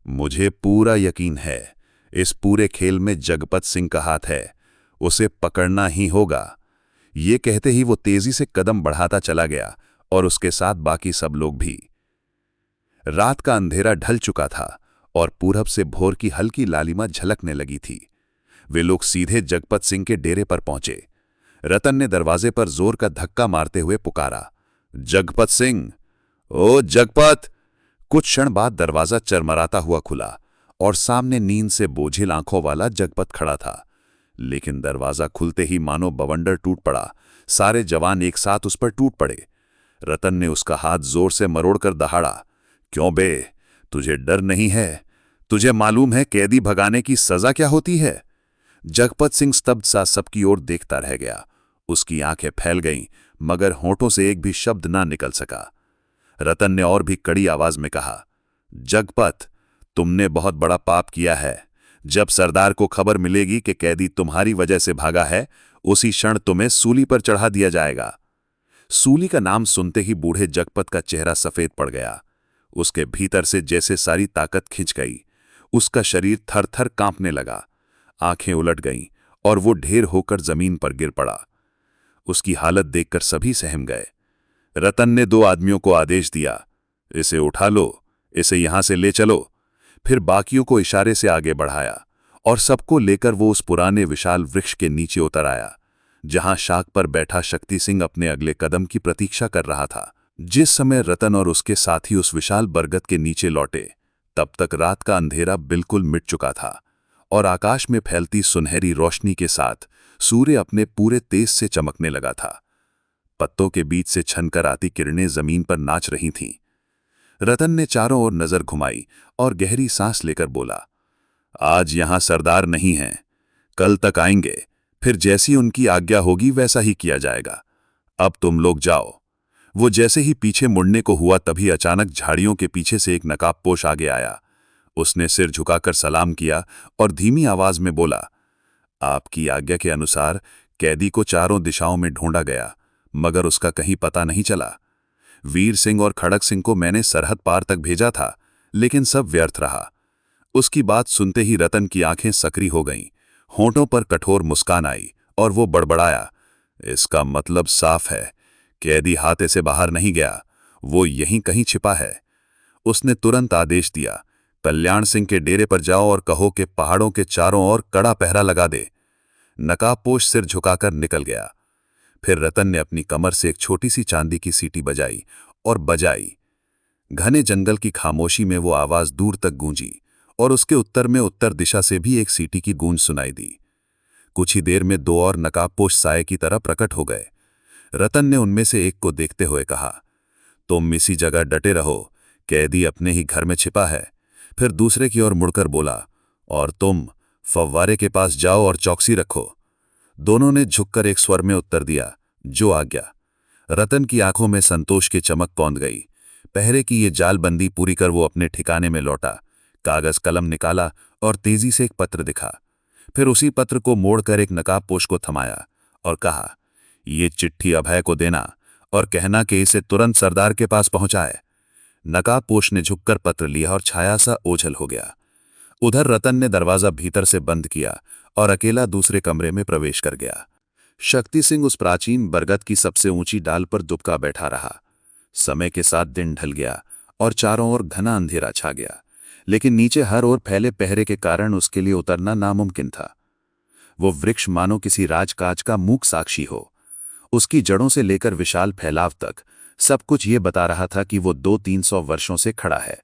मुझे पूरा यकीन है इस पूरे खेल में जगपत सिंह का हाथ है, उसे पकड़ना ही होगा। ये कहते ही वो तेजी से कदम बढ़ाता चला गया और उसके साथ बाकी सब लोग भी। रात का अंधेरा ढल चुका था और पूरब से भोर की हल्की लालिमा झलकने लगी थी। वे लोग सीधे जगपत सिंह के डेरे पर पहुंचे। रतन ने दरवाजे पर जोर का धक्का मारते हुए पुकारा, जगपत सिंह, ओ जगपत! कुछ क्षण बाद दरवाजा चरमराता हुआ खुला और सामने नींद से बोझिल आंखों वाला जगपत खड़ा था। लेकिन दरवाजा खुलते ही मानो बवंडर टूट पड़ा। सारे जवान एक साथ उस पर टूट पड़े। रतन ने उसका हाथ जोर से मरोड़कर दहाड़ा, क्यों बे, तुझे डर नहीं है? तुझे मालूम है कैदी भगाने की सजा क्या होती है? जगपत सिंह स्तब्ध सा सबकी ओर देखता रह गया। उसकी आंखें फैल गईं, मगर होंठों से एक भी शब्द ना निकल सका। रतन ने और भी कड़ी आवाज में कहा, जगपत, तुमने बहुत बड़ा पाप किया है। जब सरदार को खबर मिलेगी कि कैदी तुम्हारी वजह से भागा है, उसी क्षण तुम्हें सूली पर चढ़ा दिया जाएगा। सूली का नाम सुनते ही बूढ़े जगपत का चेहरा सफेद पड़ गया। उसके भीतर से जैसे सारी ताकत खिंच गई। उसका शरीर थर थर कांपने लगा। आंखें उलट गईं और वो ढेर होकर जमीन पर गिर पड़ा। उसकी हालत देखकर सभी सहम गए। रतन ने 2 आदमियों को आदेश दिया, इसे उठा लो, इसे यहां से ले चलो। फिर बाकियों को इशारे से आगे बढ़ाया और सबको लेकर वो उस पुराने विशाल वृक्ष के नीचे उतर आया, जहां शाख पर बैठा शक्ति सिंह अपने अगले कदम की प्रतीक्षा कर रहा था। जिस समय रतन और उसके साथी उस विशाल बरगद के नीचे लौटे, तब तक रात का अंधेरा बिल्कुल मिट चुका था और आकाश में फैलती सुनहरी रोशनी के साथ सूर्य अपने पूरे तेज से चमकने लगा था। पत्तों के बीच से छनकर आती किरणें जमीन पर नाच रही थीं। रतन ने चारों ओर नजर घुमाई और गहरी सांस लेकर बोला, आज यहां सरदार नहीं हैं, कल तक आएंगे, फिर जैसी उनकी आज्ञा होगी वैसा ही किया जाएगा। अब तुम लोग जाओ। वो जैसे ही पीछे मुड़ने को हुआ, तभी अचानक झाड़ियों के पीछे से एक नकाबपोश आगे आया। उसने सिर झुकाकर सलाम किया और धीमी आवाज में बोला, आपकी आज्ञा के अनुसार कैदी को चारों दिशाओं में ढूंढा गया, मगर उसका कहीं पता नहीं चला। वीर सिंह और खड़क सिंह को मैंने सरहद पार तक भेजा था, लेकिन सब व्यर्थ रहा। उसकी बात सुनते ही रतन की आंखें सक्रिय हो गईं, होंठों पर कठोर मुस्कान आई और वो बड़बड़ाया, इसका मतलब साफ है, कैदी हाथे से बाहर नहीं गया, वो यहीं कहीं छिपा है। उसने तुरंत आदेश दिया, कल्याण सिंह के डेरे पर जाओ और कहो कि पहाड़ों के चारों ओर कड़ा पहरा लगा दे। नकाबपोश सिर झुकाकर निकल गया। फिर रतन ने अपनी कमर से एक छोटी सी चांदी की सीटी बजाई और बजाई। घने जंगल की खामोशी में वो आवाज दूर तक गूंजी और उसके उत्तर में उत्तर दिशा से भी एक सीटी की गूंज सुनाई दी। कुछ ही देर में 2 और नकाबपोश साये की तरह प्रकट हो गए। रतन ने उनमें से एक को देखते हुए कहा, तुम इसी जगह डटे रहो, कैदी अपने ही घर में छिपा है। फिर दूसरे की ओर मुड़कर बोला, और तुम फव्वारे के पास जाओ और चौकसी रखो। दोनों ने झुककर एक स्वर में उत्तर दिया, जो आज्ञा। रतन की आंखों में संतोष की चमक कौंध गई। पहरे की ये जालबंदी पूरी कर वो अपने ठिकाने में लौटा, कागज कलम निकाला और तेजी से एक पत्र दिखा। फिर उसी पत्र को मोड़कर एक नकाबपोश को थमाया और कहा, ये चिट्ठी अभय को देना और कहना कि इसे तुरंत सरदार के पास पहुंचाए। नकाबपोश ने झुककर पत्र लिया और छाया सा ओझल हो गया। उधर रतन ने दरवाजा भीतर से बंद किया और अकेला दूसरे कमरे में प्रवेश कर गया। शक्ति सिंह उस प्राचीन बरगद की सबसे ऊंची डाल पर दुबका बैठा रहा। समय के साथ दिन ढल गया और चारों ओर घना अंधेरा छा गया, लेकिन नीचे हर ओर फैले पहरे के कारण उसके लिए उतरना नामुमकिन था। वो वृक्ष मानो किसी राजकाज का मूक साक्षी हो। उसकी जड़ों से लेकर विशाल फैलाव तक सब कुछ ये बता रहा था कि वो 200-300 वर्षों से खड़ा है।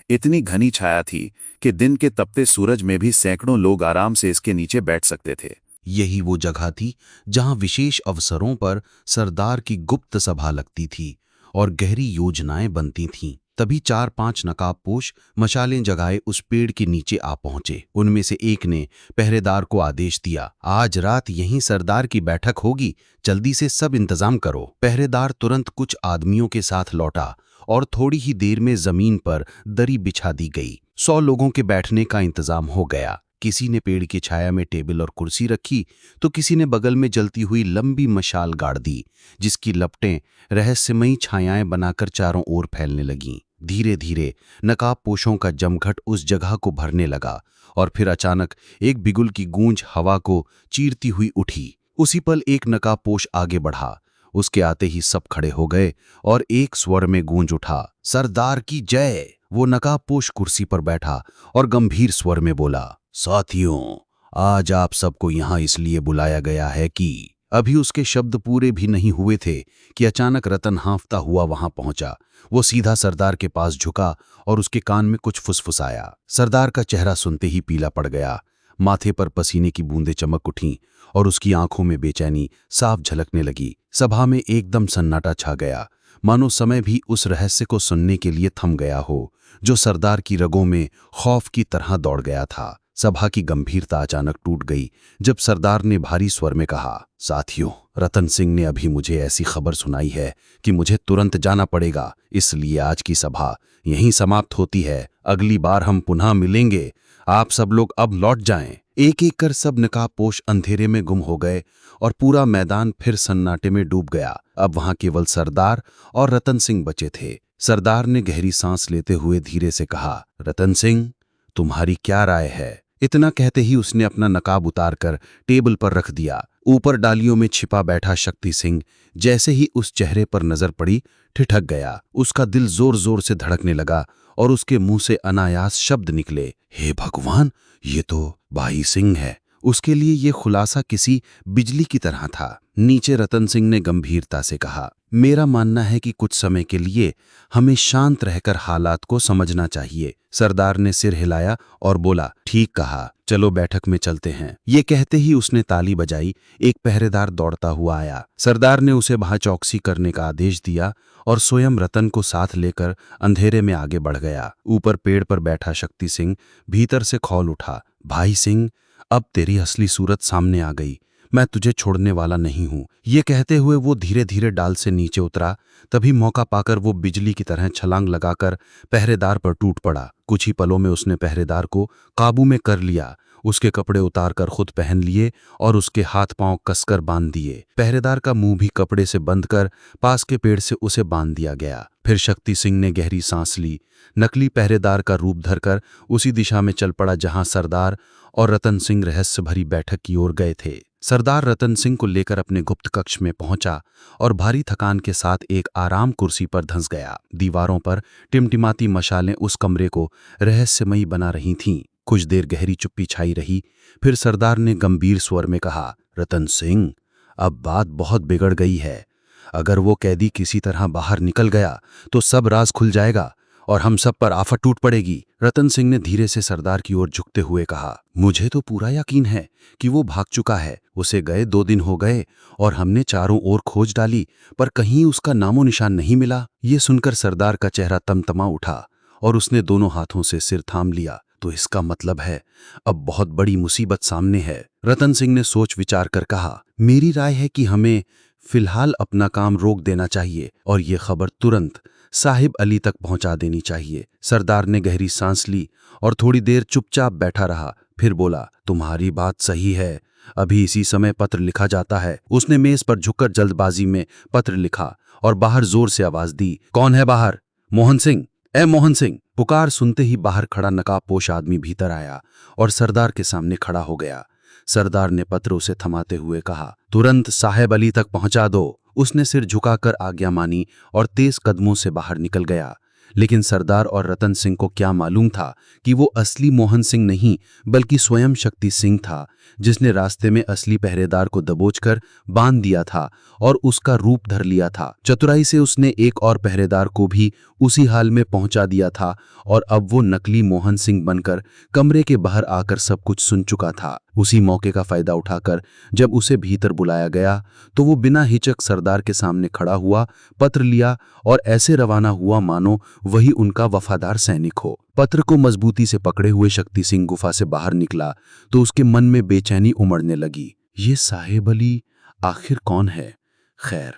इतनी घनी छाया थी कि दिन के तपते सूरज में भी सैकड़ों लोग आराम से इसके नीचे बैठ सकते थे। यही वो जगह थी जहां विशेष अवसरों पर सरदार की गुप्त सभा लगती थी और गहरी योजनाएं बनती थीं। तभी 4-5 नकाबपोश मशालें जगाए उस पेड़ के नीचे आ पहुंचे। उनमें से एक ने पहरेदार को आदेश दिया, आज रात यहीं सरदार की बैठक होगी, जल्दी से सब इंतजाम करो। पहरेदार तुरंत कुछ आदमियों के साथ लौटा और थोड़ी ही देर में जमीन पर दरी बिछा दी गई। 100 लोगों के बैठने का इंतजाम हो गया। किसी ने पेड़ की छाया में टेबल और कुर्सी रखी, तो किसी ने बगल में जलती हुई लंबी मशाल गाड़ दी, जिसकी लपटें रहस्यमयी छायाएं बनाकर चारों ओर फैलने लगीं। धीरे धीरे नकाबपोशों का जमघट उस जगह को भरने लगा और फिर अचानक एक बिगुल की गूंज हवा को चीरती हुई उठी। उसी पल एक नकाबपोश आगे बढ़ा। उसके आते ही सब खड़े हो गए और एक स्वर में गूंज उठा, सरदार की जय। वो नकाबपोश कुर्सी पर बैठा और गंभीर स्वर में बोला, साथियों, आज आप सबको यहां इसलिए बुलाया गया है कि। अभी उसके शब्द पूरे भी नहीं हुए थे कि अचानक रतन हाँफता हुआ वहां पहुंचा। वो सीधा सरदार के पास झुका और उसके कान में कुछ फुसफुसाया। सरदार का चेहरा सुनते ही पीला पड़ गया। माथे पर पसीने की बूंदें चमक उठीं और उसकी आंखों में बेचैनी साफ झलकने लगी। सभा में एकदम सन्नाटा छा गया। मानो समय भी उस रहस्य को सुनने के लिए थम गया हो जो सरदार की रगों में खौफ की तरह दौड़ गया था। सभा की गंभीरता अचानक टूट गई जब सरदार ने भारी स्वर में कहा, साथियों, रतन सिंह ने अभी मुझे ऐसी खबर सुनाई है कि मुझे तुरंत जाना पड़ेगा, इसलिए आज की सभा यहीं समाप्त होती है। अगली बार हम पुनः मिलेंगे। आप सब लोग अब लौट जाएं। एक एक कर सब नकाबपोश अंधेरे में गुम हो गए और पूरा मैदान फिर सन्नाटे में डूब गया। अब वहां केवल सरदार और रतन सिंह बचे थे। सरदार ने गहरी सांस लेते हुए धीरे से कहा, रतन सिंह, तुम्हारी क्या राय है? इतना कहते ही उसने अपना नकाब उतारकर टेबल पर रख दिया। ऊपर डालियों में छिपा बैठा शक्ति सिंह जैसे ही उस चेहरे पर नजर पड़ी ठिठक गया। उसका दिल जोर जोर से धड़कने लगा और उसके मुंह से अनायास शब्द निकले, हे भगवान, ये तो भाई सिंह है। उसके लिए ये खुलासा किसी बिजली की तरह था। नीचे रतन सिंह ने गंभीरता से कहा, मेरा मानना है कि कुछ समय के लिए हमें शांत रहकर हालात को समझना चाहिए। सरदार ने सिर हिलाया और बोला, ठीक कहा, चलो बैठक में चलते हैं। ये कहते ही उसने ताली बजाई। एक पहरेदार दौड़ता हुआ आया। सरदार ने उसे वहां चौकसी करने का आदेश दिया और स्वयं रतन को साथ लेकर अंधेरे में आगे बढ़ गया। ऊपर पेड़ पर बैठा शक्ति सिंह भीतर से खौल उठा, भाई सिंह, अब तेरी असली सूरत सामने आ गई। मैं तुझे छोड़ने वाला नहीं हूं। ये कहते हुए वो धीरे धीरे डाल से नीचे उतरा। तभी मौका पाकर वो बिजली की तरह छलांग लगाकर पहरेदार पर टूट पड़ा। कुछ ही पलों में उसने पहरेदार को काबू में कर लिया। उसके कपड़े उतारकर खुद पहन लिए और उसके हाथ पांव कसकर बांध दिए। पहरेदार का मुंह भी कपड़े से बंद कर पास के पेड़ से उसे बांध दिया गया। फिर शक्ति सिंह ने गहरी सांस ली, नकली पहरेदार का रूप धरकर उसी दिशा में चल पड़ा जहां सरदार और रतन सिंह रहस्य भरी बैठक की ओर गए थे। सरदार रतन सिंह को लेकर अपने गुप्त कक्ष में पहुंचा और भारी थकान के साथ एक आराम कुर्सी पर धंस गया। दीवारों पर टिमटिमाती मशालें उस कमरे को रहस्यमयी बना रही थीं। कुछ देर गहरी चुप्पी छाई रही। फिर सरदार ने गंभीर स्वर में कहा, रतन सिंह, अब बात बहुत बिगड़ गई है। अगर वो कैदी किसी तरह बाहर निकल गया तो सब राज खुल जाएगा और हम सब पर आफत टूट पड़ेगी। रतन सिंह ने धीरे से सरदार की ओर झुकते हुए कहा, मुझे तो पूरा यकीन है कि वो भाग चुका है। उसे गए 2 दिन हो गए और हमने चारों ओर खोज डाली, पर कहीं उसका नामो निशान नहीं मिला। ये सुनकर सरदार का चेहरा तमतमा उठा और उसने दोनों हाथों से सिर थाम लिया। तो इसका मतलब है अब बहुत बड़ी मुसीबत सामने है। रतन सिंह ने सोच विचार कर कहा, मेरी राय है कि हमें फिलहाल अपना काम रोक देना चाहिए और ये खबर तुरंत साहिब अली तक पहुंचा देनी चाहिए। सरदार ने गहरी सांस ली और थोड़ी देर चुपचाप बैठा रहा। फिर बोला, तुम्हारी बात सही है, अभी इसी समय पत्र लिखा जाता है। उसने मेज पर झुककर जल्दबाजी में पत्र लिखा और बाहर जोर से आवाज दी, कौन है बाहर? मोहन सिंह, ए मोहन सिंह। पुकार सुनते ही बाहर खड़ा नकाबपोश आदमी भीतर आया और सरदार के सामने खड़ा हो गया। सरदार ने पत्र उसे थमाते हुए कहा, तुरंत साहेब अली तक पहुंचा दो। उसने सिर झुकाकर आज्ञा मानी और तेज कदमों से बाहर निकल गया। लेकिन सरदार और रतन सिंह को क्या मालूम था कि वो असली मोहन सिंह नहीं बल्कि स्वयं शक्ति सिंह था, जिसने रास्ते में असली पहरेदार को दबोचकर बांध दिया था और उसका रूप धर लिया था। चतुराई से उसने एक और पहरेदार को भी उसी हाल में पहुंचा दिया था और अब वो नकली मोहन सिंह बनकर कमरे के बाहर आकर सब कुछ सुन चुका था। उसी मौके का फायदा उठाकर जब उसे भीतर बुलाया गया तो वो बिना हिचक सरदार के सामने खड़ा हुआ, पत्र लिया और ऐसे रवाना हुआ मानो वही उनका वफादार सैनिक हो। पत्र को मजबूती से पकड़े हुए शक्ति सिंह गुफा से बाहर निकला तो उसके मन में बेचैनी उमड़ने लगी। ये साहेब अली आखिर कौन है? खैर,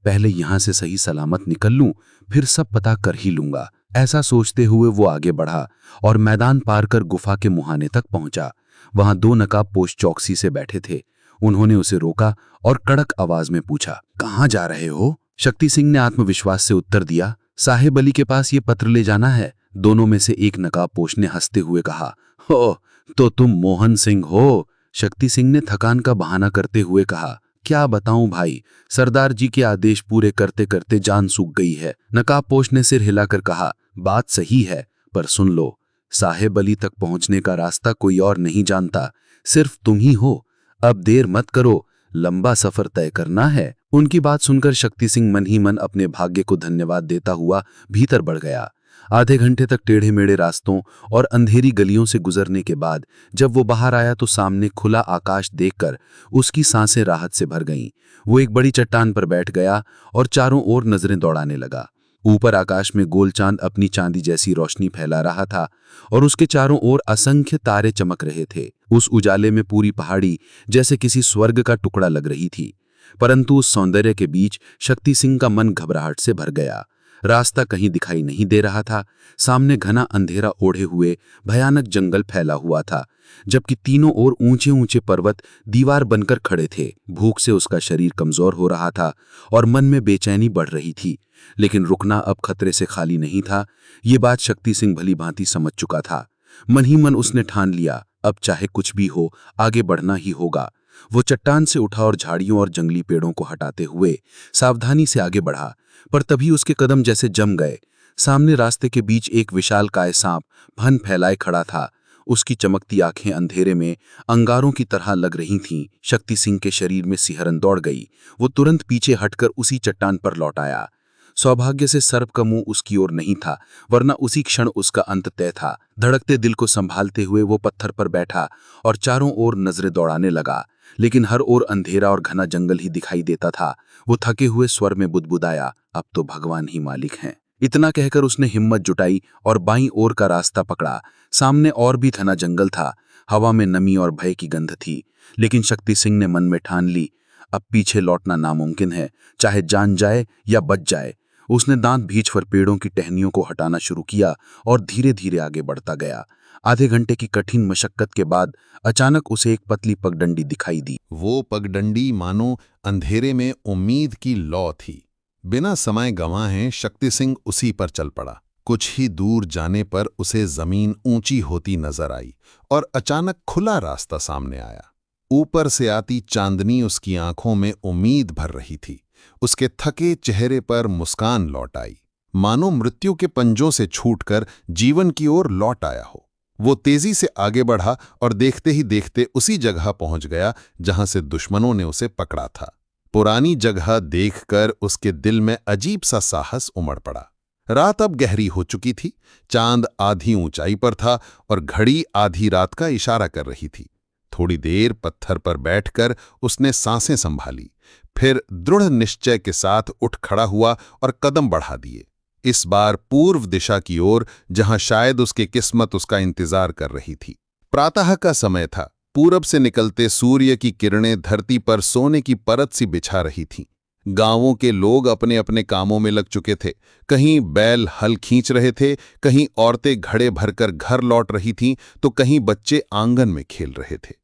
पहले यहां से सही सलामत निकल लूं, फिर सब पता कर ही लूंगा। ऐसा सोचते हुए वो आगे बढ़ा और मैदान पार कर गुफा के मुहाने तक पहुंचा। वहां 2 नकाबपोश चौकसी से बैठे थे। उन्होंने उसे रोका और कड़क आवाज में पूछा, कहां जा रहे हो? शक्ति सिंह ने आत्मविश्वास से उत्तर दिया, साहेब अली के पास ये पत्र ले जाना है। दोनों में से एक नकाबपोश ने हंसते हुए कहा, हो तो तुम मोहन सिंह हो? शक्ति सिंह ने थकान का बहाना करते हुए कहा, क्या बताऊं भाई, सरदार जी के आदेश पूरे करते करते जान सूख गई है। नकाबपोश ने सिर हिलाकर कहा, बात सही है, पर सुन लो, साहेब अली तक पहुंचने का रास्ता कोई और नहीं जानता, सिर्फ तुम ही हो। अब देर मत करो, लंबा सफर तय करना है। उनकी बात सुनकर शक्ति सिंह मन ही मन अपने भाग्य को धन्यवाद देता हुआ भीतर बढ़ गया। आधे घंटे तक टेढ़े मेढ़े रास्तों और अंधेरी गलियों से गुजरने के बाद जब वो बाहर आया तो सामने खुला आकाश देखकर उसकी सांसें राहत से भर गईं। वो एक बड़ी चट्टान पर बैठ गया और चारों ओर नजरें दौड़ाने लगा। ऊपर आकाश में गोल चांद अपनी चांदी जैसी रोशनी फैला रहा था और उसके चारों ओर असंख्य तारे चमक रहे थे। उस उजाले में पूरी पहाड़ी जैसे किसी स्वर्ग का टुकड़ा लग रही थी। परंतु उस सौंदर्य के बीच शक्ति सिंह का मन घबराहट से भर गया। रास्ता कहीं दिखाई नहीं दे रहा था। सामने घना अंधेरा ओढ़े हुए भयानक जंगल फैला हुआ था, जबकि तीनों ओर ऊंचे ऊंचे पर्वत दीवार बनकर खड़े थे। भूख से उसका शरीर कमजोर हो रहा था और मन में बेचैनी बढ़ रही थी, लेकिन रुकना अब खतरे से खाली नहीं था। ये बात शक्ति सिंह भली भांति समझ चुका था। मन ही मन उसने ठान लिया, अब चाहे कुछ भी हो आगे बढ़ना ही होगा। वो चट्टान से उठा और झाड़ियों और जंगली पेड़ों को हटाते हुए सावधानी से आगे बढ़ा, पर तभी उसके कदम जैसे जम गए। सामने रास्ते के बीच एक विशालकाय सांप भन फैलाए खड़ा था। उसकी चमकती आंखें अंधेरे में अंगारों की तरह लग रही थीं। शक्ति सिंह के शरीर में सिहरन दौड़ गई। वो तुरंत पीछे हटकर उसी चट्टान पर लौट आया। सौभाग्य से सर्प का मुंह उसकी ओर नहीं था, वरना उसी क्षण उसका अंत तय था। धड़कते दिल को संभालते हुए वो पत्थर पर बैठा और चारों ओर नजरें दौड़ाने लगा, लेकिन हर ओर अंधेरा और घना जंगल ही दिखाई देता था। वो थके हुए स्वर में बुदबुदाया, अब तो भगवान ही मालिक हैं। इतना कहकर उसने हिम्मत जुटाई और बाईं ओर का रास्ता पकड़ा। सामने और भी घना जंगल था। हवा में नमी और भय की गंध थी, लेकिन शक्ति सिंह ने मन में ठान ली, अब पीछे लौटना नामुमकिन है, चाहे जान जाए या बच जाए। उसने दांत भींचकर पेड़ों की टहनियों को हटाना शुरू किया और धीरे धीरे आगे बढ़ता गया। आधे घंटे की कठिन मशक्कत के बाद अचानक उसे एक पतली पगडंडी दिखाई दी। वो पगडंडी मानो अंधेरे में उम्मीद की लौ थी। बिना समय गंवाए शक्ति सिंह उसी पर चल पड़ा। कुछ ही दूर जाने पर उसे जमीन ऊंची होती नजर आई और अचानक खुला रास्ता सामने आया। ऊपर से आती चांदनी उसकी आंखों में उम्मीद भर रही थी। उसके थके चेहरे पर मुस्कान लौट आई, मानो मृत्यु के पंजों से छूटकर जीवन की ओर लौट आया हो। वो तेजी से आगे बढ़ा और देखते ही देखते उसी जगह पहुंच गया जहां से दुश्मनों ने उसे पकड़ा था। पुरानी जगह देखकर उसके दिल में अजीब सा साहस उमड़ पड़ा। रात अब गहरी हो चुकी थी। चांद आधी ऊंचाई पर था और घड़ी आधी रात का इशारा कर रही थी। थोड़ी देर पत्थर पर बैठकर उसने सांसें संभाली, फिर दृढ़ निश्चय के साथ उठ खड़ा हुआ और कदम बढ़ा दिए। इस बार पूर्व दिशा की ओर, जहां शायद उसकी किस्मत उसका इंतजार कर रही थी। प्रातः का समय था। पूरब से निकलते सूर्य की किरणें धरती पर सोने की परत सी बिछा रही थीं। गांवों के लोग अपने अपने कामों में लग चुके थे। कहीं बैल हल खींच रहे थे, कहीं औरतें घड़े भरकर घर लौट रही थीं, तो कहीं बच्चे आंगन में खेल रहे थे।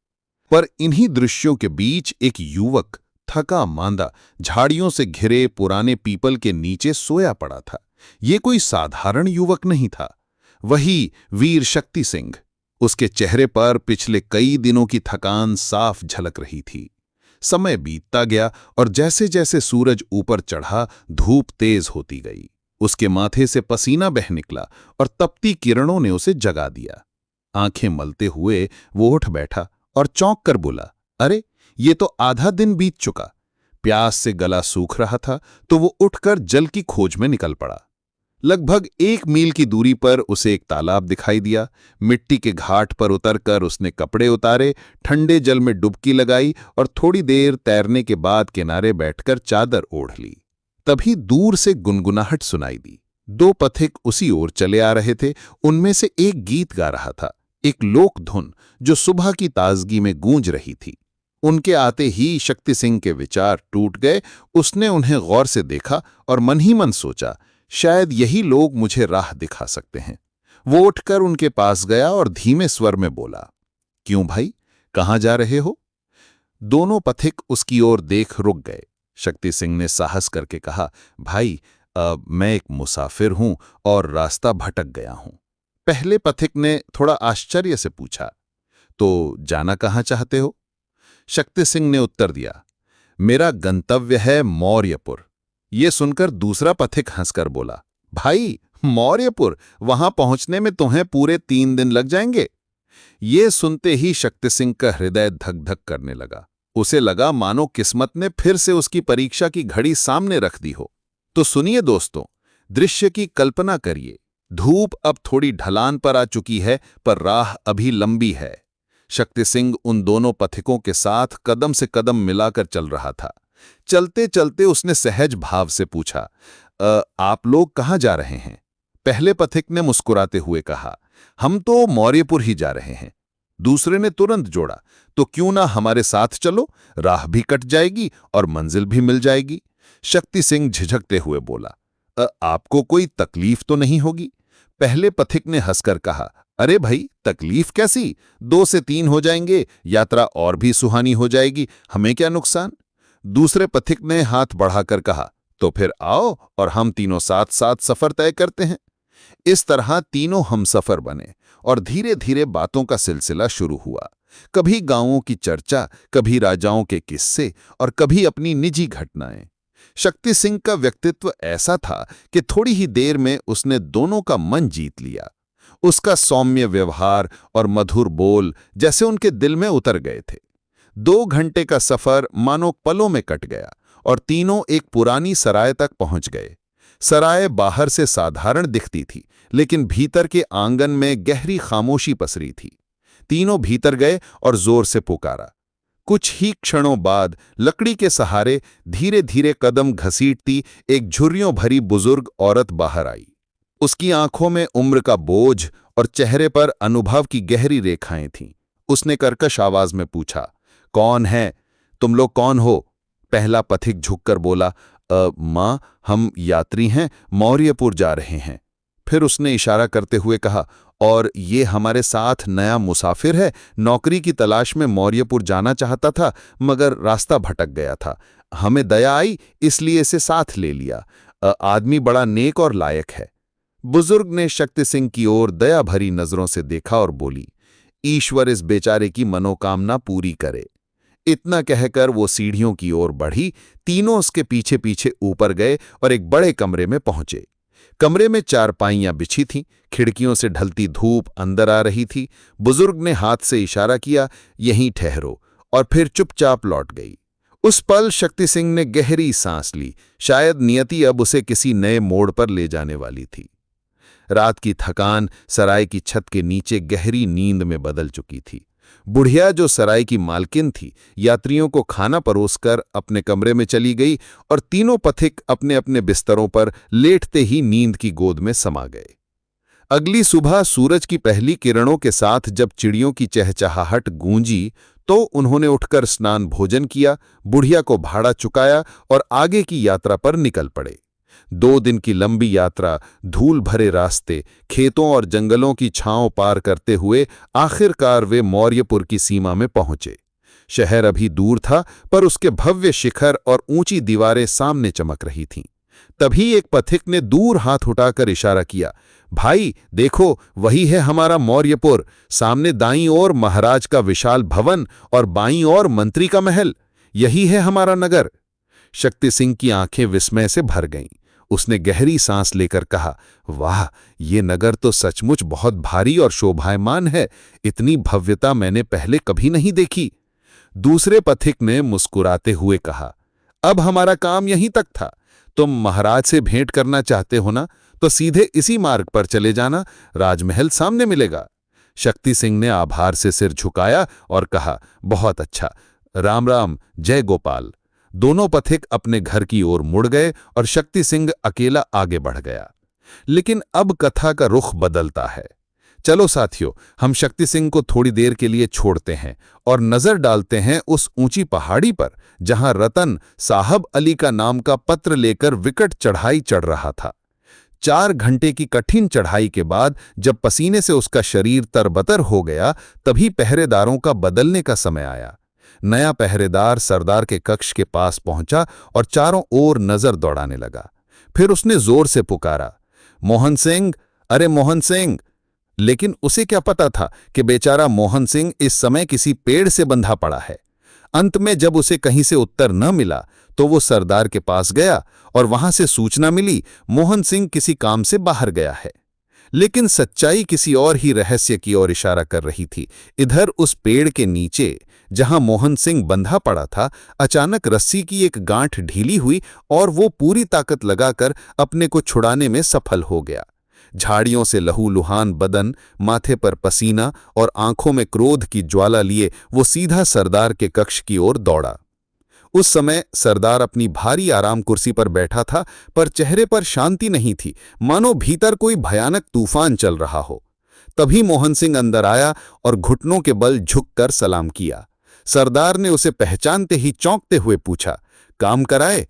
पर इन्हीं दृश्यों के बीच एक युवक थका मांदा झाड़ियों से घिरे पुराने पीपल के नीचे सोया पड़ा था। ये कोई साधारण युवक नहीं था, वही वीर शक्ति सिंह। उसके चेहरे पर पिछले कई दिनों की थकान साफ झलक रही थी। समय बीतता गया और जैसे जैसे सूरज ऊपर चढ़ा, धूप तेज होती गई। उसके माथे से पसीना बह निकला और तपती किरणों ने उसे जगा दिया। आंखें मलते हुए वो उठ बैठा और चौंक कर बोला, अरे ये तो आधा दिन बीत चुका। प्यास से गला सूख रहा था तो वो उठकर जल की खोज में निकल पड़ा। लगभग 1 मील की दूरी पर उसे एक तालाब दिखाई दिया। मिट्टी के घाट पर उतरकर उसने कपड़े उतारे, ठंडे जल में डुबकी लगाई और थोड़ी देर तैरने के बाद किनारे बैठकर चादर ओढ़ ली। तभी दूर से गुनगुनाहट सुनाई दी। 2 पथिक उसी ओर चले आ रहे थे। उनमें से एक गीत गा रहा था, एक लोक धुन जो सुबह की ताजगी में गूंज रही थी। उनके आते ही शक्ति सिंह के विचार टूट गए। उसने उन्हें गौर से देखा और मन ही मन सोचा, शायद यही लोग मुझे राह दिखा सकते हैं। वो उठकर उनके पास गया और धीमे स्वर में बोला, क्यों भाई, कहाँ जा रहे हो? दोनों पथिक उसकी ओर देख रुक गए। शक्ति सिंह ने साहस करके कहा, भाई मैं एक मुसाफिर हूं और रास्ता भटक गया हूं। पहले पथिक ने थोड़ा आश्चर्य से पूछा, तो जाना कहाँ चाहते हो? शक्ति सिंह ने उत्तर दिया, मेरा गंतव्य है मौर्यपुर। ये सुनकर दूसरा पथिक हंसकर बोला, भाई मौर्यपुर, वहां पहुंचने में तुम्हें पूरे 3 दिन लग जाएंगे। ये सुनते ही शक्ति सिंह का हृदय धक धक करने लगा। उसे लगा मानो किस्मत ने फिर से उसकी परीक्षा की घड़ी सामने रख दी हो। तो सुनिए दोस्तों, दृश्य की कल्पना करिए। धूप अब थोड़ी ढलान पर आ चुकी है, पर राह अभी लंबी है। शक्ति सिंह उन दोनों पथिकों के साथ कदम से कदम मिलाकर चल रहा था। चलते चलते उसने सहज भाव से पूछा, आप लोग कहाँ जा रहे हैं? पहले पथिक ने मुस्कुराते हुए कहा, हम तो मौर्यपुर ही जा रहे हैं। दूसरे ने तुरंत जोड़ा, तो क्यों ना हमारे साथ चलो, राह भी कट जाएगी और मंजिल भी मिल जाएगी। शक्ति सिंह झिझकते हुए बोला, आपको कोई तकलीफ तो नहीं होगी? पहले पथिक ने हंसकर कहा, अरे भाई, तकलीफ कैसी, 2 से 3 हो जाएंगे, यात्रा और भी सुहानी हो जाएगी, हमें क्या नुकसान? दूसरे पथिक ने हाथ बढ़ाकर कहा, तो फिर आओ और हम तीनों साथ साथ सफर तय करते हैं। इस तरह तीनों हमसफर बने और धीरे धीरे बातों का सिलसिला शुरू हुआ। कभी गांवों की चर्चा, कभी राजाओं के किस्से और कभी अपनी निजी घटनाएं। शक्ति सिंह का व्यक्तित्व ऐसा था कि थोड़ी ही देर में उसने दोनों का मन जीत लिया। उसका सौम्य व्यवहार और मधुर बोल जैसे उनके दिल में उतर गए थे। 2 घंटे का सफर मानो पलों में कट गया और तीनों एक पुरानी सराय तक पहुंच गए। सराय बाहर से साधारण दिखती थी, लेकिन भीतर के आंगन में गहरी खामोशी पसरी थी। तीनों भीतर गए और जोर से पुकारा। कुछ ही क्षणों बाद लकड़ी के सहारे धीरे धीरे कदम घसीटती एक झुर्रियों भरी बुजुर्ग औरत बाहर आई। उसकी आंखों में उम्र का बोझ और चेहरे पर अनुभव की गहरी रेखाएं थीं। उसने कर्कश आवाज में पूछा, कौन है? तुम लोग कौन हो? पहला पथिक झुककर बोला, माँ, हम यात्री हैं, मौर्यपुर जा रहे हैं। फिर उसने इशारा करते हुए कहा, और ये हमारे साथ नया मुसाफिर है, नौकरी की तलाश में मौर्यपुर जाना चाहता था, मगर रास्ता भटक गया था। हमें दया आई, इसलिए इसे साथ ले लिया। आदमी बड़ा नेक और लायक है। बुजुर्ग ने शक्ति सिंह की ओर दया भरी नजरों से देखा और बोली, ईश्वर इस बेचारे की मनोकामना पूरी करे। इतना कहकर वो सीढ़ियों की ओर बढ़ी। तीनों उसके पीछे पीछे ऊपर गए और एक बड़े कमरे में पहुंचे। कमरे में चारपाइयां बिछी थीं, खिड़कियों से ढलती धूप अंदर आ रही थी। बुजुर्ग ने हाथ से इशारा किया, यहीं ठहरो, और फिर चुपचाप लौट गई। उस पल शक्ति सिंह ने गहरी सांस ली। शायद नियति अब उसे किसी नए मोड़ पर ले जाने वाली थी। रात की थकान सराय की छत के नीचे गहरी नींद में बदल चुकी थी। बुढ़िया, जो सराय की मालकिन थी, यात्रियों को खाना परोसकर अपने कमरे में चली गई और तीनों पथिक अपने अपने बिस्तरों पर लेटते ही नींद की गोद में समा गए। अगली सुबह सूरज की पहली किरणों के साथ जब चिड़ियों की चहचहाहट गूंजी, तो उन्होंने उठकर स्नान भोजन किया, बुढ़िया को भाड़ा चुकाया और आगे की यात्रा पर निकल पड़े। 2 दिन की लंबी यात्रा, धूल भरे रास्ते, खेतों और जंगलों की छांव पार करते हुए आखिरकार वे मौर्यपुर की सीमा में पहुंचे। शहर अभी दूर था, पर उसके भव्य शिखर और ऊंची दीवारें सामने चमक रही थीं। तभी एक पथिक ने दूर हाथ उठाकर इशारा किया, भाई देखो, वही है हमारा मौर्यपुर। सामने दाईं ओर महाराज का विशाल भवन और बाईं ओर मंत्री का महल। यही है हमारा नगर। शक्ति सिंह की आंखें विस्मय से भर गईं। उसने गहरी सांस लेकर कहा, वाह, ये नगर तो सचमुच बहुत भारी और शोभायमान है। इतनी भव्यता मैंने पहले कभी नहीं देखी। दूसरे पथिक ने मुस्कुराते हुए कहा, अब हमारा काम यहीं तक था। तुम महाराज से भेंट करना चाहते हो ना, तो सीधे इसी मार्ग पर चले जाना, राजमहल सामने मिलेगा। शक्ति सिंह ने आभार से सिर झुकाया और कहा, बहुत अच्छा, राम राम, जय गोपाल। दोनों पथिक अपने घर की ओर मुड़ गए और शक्ति सिंह अकेला आगे बढ़ गया। लेकिन अब कथा का रुख बदलता है। चलो साथियों, हम शक्ति सिंह को थोड़ी देर के लिए छोड़ते हैं और नजर डालते हैं उस ऊंची पहाड़ी पर, जहां रतन साहब अली का नाम का पत्र लेकर विकट चढ़ाई चढ़ रहा था। 4 घंटे की कठिन चढ़ाई के बाद जब पसीने से उसका शरीर तरबतर हो गया, तभी पहरेदारों का बदलने का समय आया। नया पहरेदार सरदार के कक्ष के पास पहुंचा और चारों ओर नजर दौड़ाने लगा। फिर उसने जोर से पुकारा, मोहन सिंह, अरे मोहन सिंह। लेकिन उसे क्या पता था कि बेचारा मोहन सिंह इस समय किसी पेड़ से बंधा पड़ा है। अंत में जब उसे कहीं से उत्तर न मिला, तो वो सरदार के पास गया और वहां से सूचना मिली मोहन सिंह किसी काम से बाहर गया है। लेकिन सच्चाई किसी और ही रहस्य की ओर इशारा कर रही थी। इधर उस पेड़ के नीचे, जहां मोहन सिंह बंधा पड़ा था, अचानक रस्सी की एक गांठ ढीली हुई और वो पूरी ताकत लगाकर अपने को छुड़ाने में सफल हो गया। झाड़ियों से लहूलुहान बदन, माथे पर पसीना और आंखों में क्रोध की ज्वाला लिए वो सीधा सरदार के कक्ष की ओर दौड़ा। उस समय सरदार अपनी भारी आराम कुर्सी पर बैठा था, पर चेहरे पर शांति नहीं थी, मानो भीतर कोई भयानक तूफान चल रहा हो। तभी मोहन सिंह अंदर आया और घुटनों के बल झुककर सलाम किया। सरदार ने उसे पहचानते ही चौंकते हुए पूछा, काम कराए?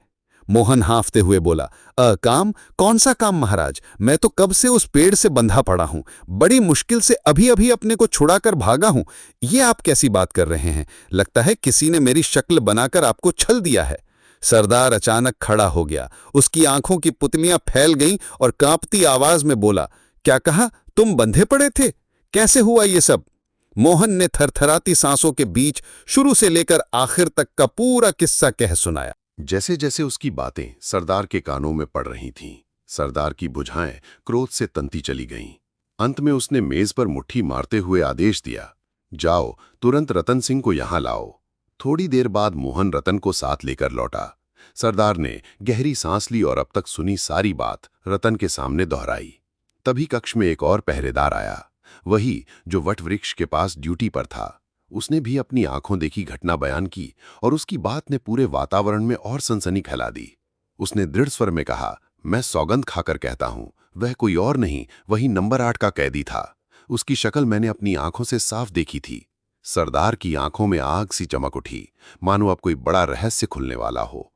मोहन हांफते हुए बोला, काम? कौन सा काम महाराज? मैं तो कब से उस पेड़ से बंधा पड़ा हूं, बड़ी मुश्किल से अभी अभी अपने को छुड़ाकर भागा हूं। ये आप कैसी बात कर रहे हैं? लगता है किसी ने मेरी शक्ल बनाकर आपको छल दिया है। सरदार अचानक खड़ा हो गया, उसकी आंखों की पुतलियां फैल गईं और कांपती आवाज में बोला, क्या कहा? तुम बंधे पड़े थे? कैसे हुआ ये सब? मोहन ने थरथराती सांसों के बीच शुरू से लेकर आखिर तक का पूरा किस्सा कह सुनाया। जैसे जैसे उसकी बातें सरदार के कानों में पड़ रही थीं, सरदार की भुजाएं क्रोध से तंती चली गईं। अंत में उसने मेज पर मुट्ठी मारते हुए आदेश दिया, जाओ तुरंत रतन सिंह को यहां लाओ। थोड़ी देर बाद मोहन रतन को साथ लेकर लौटा। सरदार ने गहरी सांस ली और अब तक सुनी सारी बात रतन के सामने दोहराई। तभी कक्ष में एक और पहरेदार आया, वही जो वट वृक्ष के पास ड्यूटी पर था। उसने भी अपनी आंखों देखी घटना बयान की और उसकी बात ने पूरे वातावरण में और सनसनी फैला दी। उसने दृढ़ स्वर में कहा, मैं सौगंध खाकर कहता हूं, वह कोई और नहीं, वही नंबर 8 का कैदी था। उसकी शक्ल मैंने अपनी आंखों से साफ देखी थी। सरदार की आंखों में आग सी चमक उठी, मानो अब कोई बड़ा रहस्य खुलने वाला हो।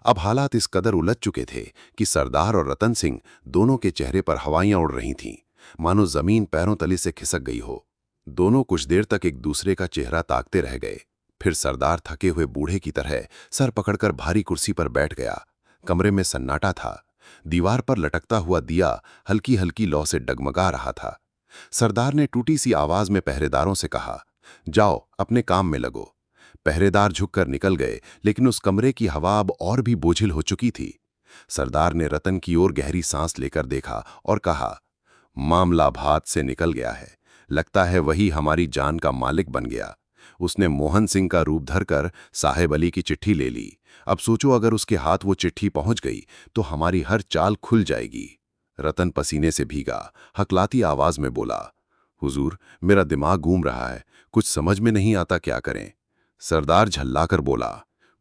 अब हालात इस कदर उलझ चुके थे कि सरदार और रतन सिंह दोनों के चेहरे पर हवाइयां उड़ रही थीं, मानो जमीन पैरों तले से खिसक गई हो। दोनों कुछ देर तक एक दूसरे का चेहरा ताकते रह गए। फिर सरदार थके हुए बूढ़े की तरह सर पकड़कर भारी कुर्सी पर बैठ गया। कमरे में सन्नाटा था। दीवार पर लटकता हुआ दिया हल्की हल्की लौ से डगमगा रहा था। सरदार ने टूटी सी आवाज में पहरेदारों से कहा, जाओ अपने काम में लगो। पहरेदार झुककर निकल गए, लेकिन उस कमरे की हवा अब और भी बोझिल हो चुकी थी। सरदार ने रतन की ओर गहरी सांस लेकर देखा और कहा, मामला अब हाथ से निकल गया है। लगता है वही हमारी जान का मालिक बन गया। उसने मोहन सिंह का रूप धरकर साहेब अली की चिट्ठी ले ली। अब सोचो अगर उसके हाथ वो चिट्ठी पहुंच गई तो हमारी हर चाल खुल जाएगी। रतन पसीने से भीगा, हकलाती आवाज में बोला, हुजूर मेरा दिमाग घूम रहा है, कुछ समझ में नहीं आता क्या करें। सरदार झल्लाकर बोला,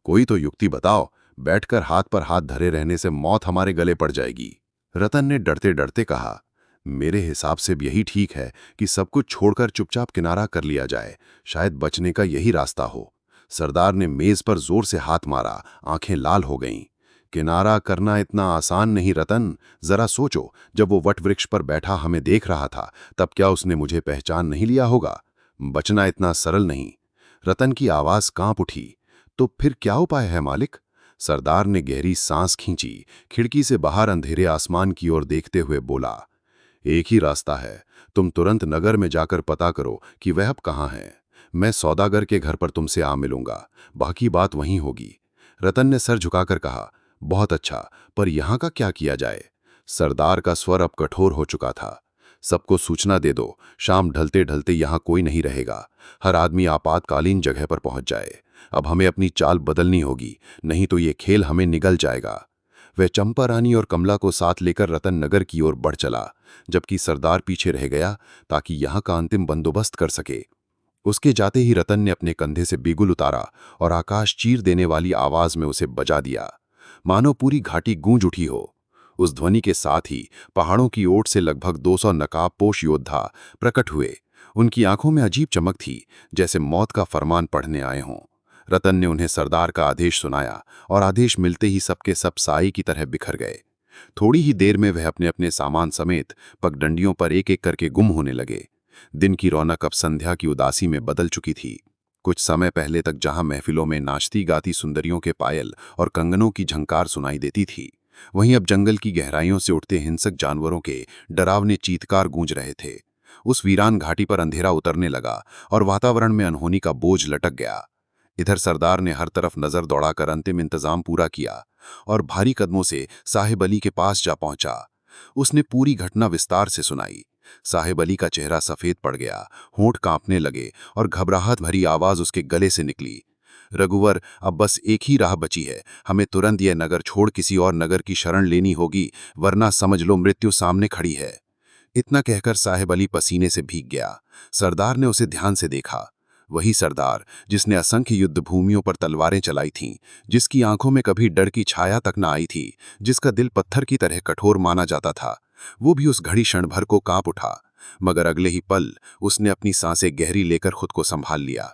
कोई तो युक्ति बताओ, बैठकर हाथ पर हाथ धरे रहने से मौत हमारे गले पड़ जाएगी। रतन ने डरते डरते कहा, मेरे हिसाब से यही ठीक है कि सब कुछ छोड़कर चुपचाप किनारा कर लिया जाए, शायद बचने का यही रास्ता हो। सरदार ने मेज पर जोर से हाथ मारा, आंखें लाल हो गईं। किनारा करना इतना आसान नहीं रतन, जरा सोचो, जब वो वट वृक्ष पर बैठा हमें देख रहा था तब क्या उसने मुझे पहचान नहीं लिया होगा? बचना इतना सरल नहीं। रतन की आवाज कांप उठी। तो फिर क्या उपाय है मालिक? सरदार ने गहरी सांस खींची, खिड़की से बाहर अंधेरे आसमान की ओर देखते हुए बोला, एक ही रास्ता है, तुम तुरंत नगर में जाकर पता करो कि वह अब कहाँ है। मैं सौदागर के घर पर तुमसे आ मिलूंगा, बाकी बात वहीं होगी। रतन ने सर झुकाकर कहा, बहुत अच्छा, पर यहाँ का क्या किया जाए? सरदार का स्वर अब कठोर हो चुका था। सबको सूचना दे दो, शाम ढलते ढलते यहाँ कोई नहीं रहेगा। हर आदमी आपातकालीन जगह पर पहुंच जाए। अब हमें अपनी चाल बदलनी होगी, नहीं तो ये खेल हमें निगल जाएगा। वह चंपा रानी और कमला को साथ लेकर रतन नगर की ओर बढ़ चला, जबकि सरदार पीछे रह गया ताकि यहाँ का अंतिम बंदोबस्त कर सके। उसके जाते ही रतन ने अपने कंधे से बिगुल उतारा और आकाश चीर देने वाली आवाज में उसे बजा दिया, मानो पूरी घाटी गूंज उठी हो। उस ध्वनि के साथ ही पहाड़ों की ओट से लगभग 200 नकाबपोश योद्धा प्रकट हुए। उनकी आंखों में अजीब चमक थी, जैसे मौत का फरमान पढ़ने आए हों। रतन ने उन्हें सरदार का आदेश सुनाया और आदेश मिलते ही सबके सब साई की तरह बिखर गए। थोड़ी ही देर में वह अपने अपने सामान समेत पगडंडियों पर एक एक करके गुम होने लगे। दिन की रौनक अब संध्या की उदासी में बदल चुकी थी। कुछ समय पहले तक जहां महफिलों में नाचती गाती सुंदरियों के पायल और कंगनों की झंकार सुनाई देती थी, वहीं अब जंगल की गहराइयों से उठते हिंसक जानवरों के डरावने चीत्कार गूंज रहे थे। उस वीरान घाटी पर अंधेरा उतरने लगा और वातावरण में अनहोनी का बोझ लटक गया। इधर सरदार ने हर तरफ नजर दौड़ाकर अंतिम इंतजाम पूरा किया और भारी कदमों से साहिब अली के पास जा पहुंचा। उसने पूरी घटना विस्तार से सुनाई। साहिब अली का चेहरा सफेद पड़ गया, होंठ कांपने लगे और घबराहट भरी आवाज उसके गले से निकली, रघुवर, अब बस एक ही राह बची है, हमें तुरंत यह नगर छोड़ किसी और नगर की शरण लेनी होगी, वरना समझ लो मृत्यु सामने खड़ी है। इतना कहकर साहेब अली पसीने से भीग गया। सरदार ने उसे ध्यान से देखा। वही सरदार जिसने असंख्य युद्ध भूमियों पर तलवारें चलाई थीं, जिसकी आंखों में कभी डर की छाया तक न आई थी, जिसका दिल पत्थर की तरह कठोर माना जाता था, वो भी उस घड़ी क्षण भर को कांप उठा। मगर अगले ही पल उसने अपनी सांसें गहरी लेकर खुद को संभाल लिया।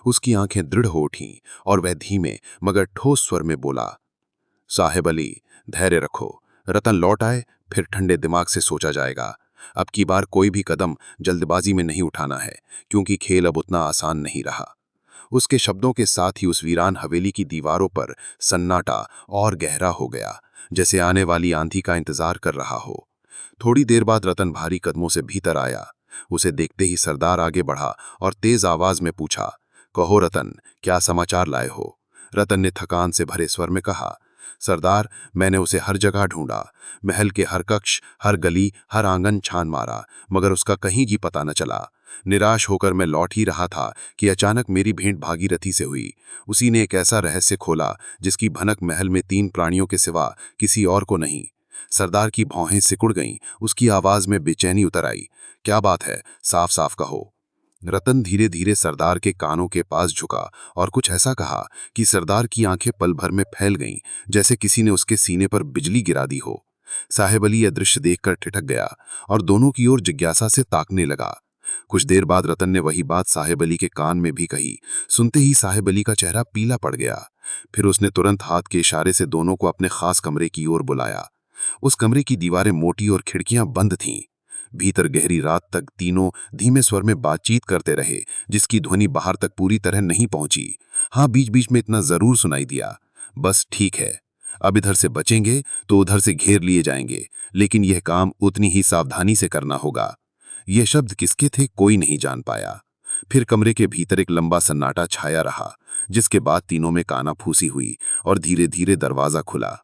उसकी आंखें दृढ़ हो उठीं और वह धीमे मगर ठोस स्वर में बोला, साहेब अली, धैर्य रखो। रतन लौट आए फिर ठंडे दिमाग से सोचा जाएगा। अब की बार कोई भी कदम जल्दबाजी में नहीं उठाना है, क्योंकि खेल अब उतना आसान नहीं रहा। उसके शब्दों के साथ ही उस वीरान हवेली की दीवारों पर सन्नाटा और गहरा हो गया, जैसे आने वाली आंधी का इंतजार कर रहा हो। थोड़ी देर बाद रतन भारी कदमों से भीतर आया। उसे देखते ही सरदार आगे बढ़ा और तेज आवाज में पूछा, कहो रतन, क्या समाचार लाए हो? रतन ने थकान से भरे स्वर में कहा, सरदार, मैंने उसे हर जगह ढूंढा, महल के हर कक्ष, हर गली, हर आंगन छान मारा, मगर उसका कहीं भी पता न चला। निराश होकर मैं लौट ही रहा था कि अचानक मेरी भेंट भागीरथी से हुई। उसी ने एक ऐसा रहस्य खोला जिसकी भनक महल में 3 प्राणियों के सिवा किसी और को नहीं। सरदार की भौहें सिकुड़ गईं, उसकी आवाज में बेचैनी उतर आई। क्या बात है, साफ साफ कहो। रतन धीरे धीरे सरदार के कानों के पास झुका और कुछ ऐसा कहा कि सरदार की आंखें पल भर में फैल गईं, जैसे किसी ने उसके सीने पर बिजली गिरा दी हो। साहेब अली यह दृश्य देखकर ठिठक गया और दोनों की ओर जिज्ञासा से ताकने लगा। कुछ देर बाद रतन ने वही बात साहेब अली के कान में भी कही। सुनते ही साहेब अली का चेहरा पीला पड़ गया। फिर उसने तुरंत हाथ के इशारे से दोनों को अपने खास कमरे की ओर बुलाया। उस कमरे की दीवारें मोटी और खिड़कियां बंद थीं। भीतर गहरी रात तक तीनों धीमे स्वर में बातचीत करते रहे, जिसकी ध्वनि बाहर तक पूरी तरह नहीं पहुंची। हाँ, बीच बीच में इतना जरूर सुनाई दिया, बस ठीक है, अब इधर से बचेंगे तो उधर से घेर लिए जाएंगे, लेकिन यह काम उतनी ही सावधानी से करना होगा। ये शब्द किसके थे कोई नहीं जान पाया। फिर कमरे के भीतर एक लंबा सन्नाटा छाया रहा, जिसके बाद तीनों में कानाफूसी हुई और धीरे धीरे दरवाजा खुला।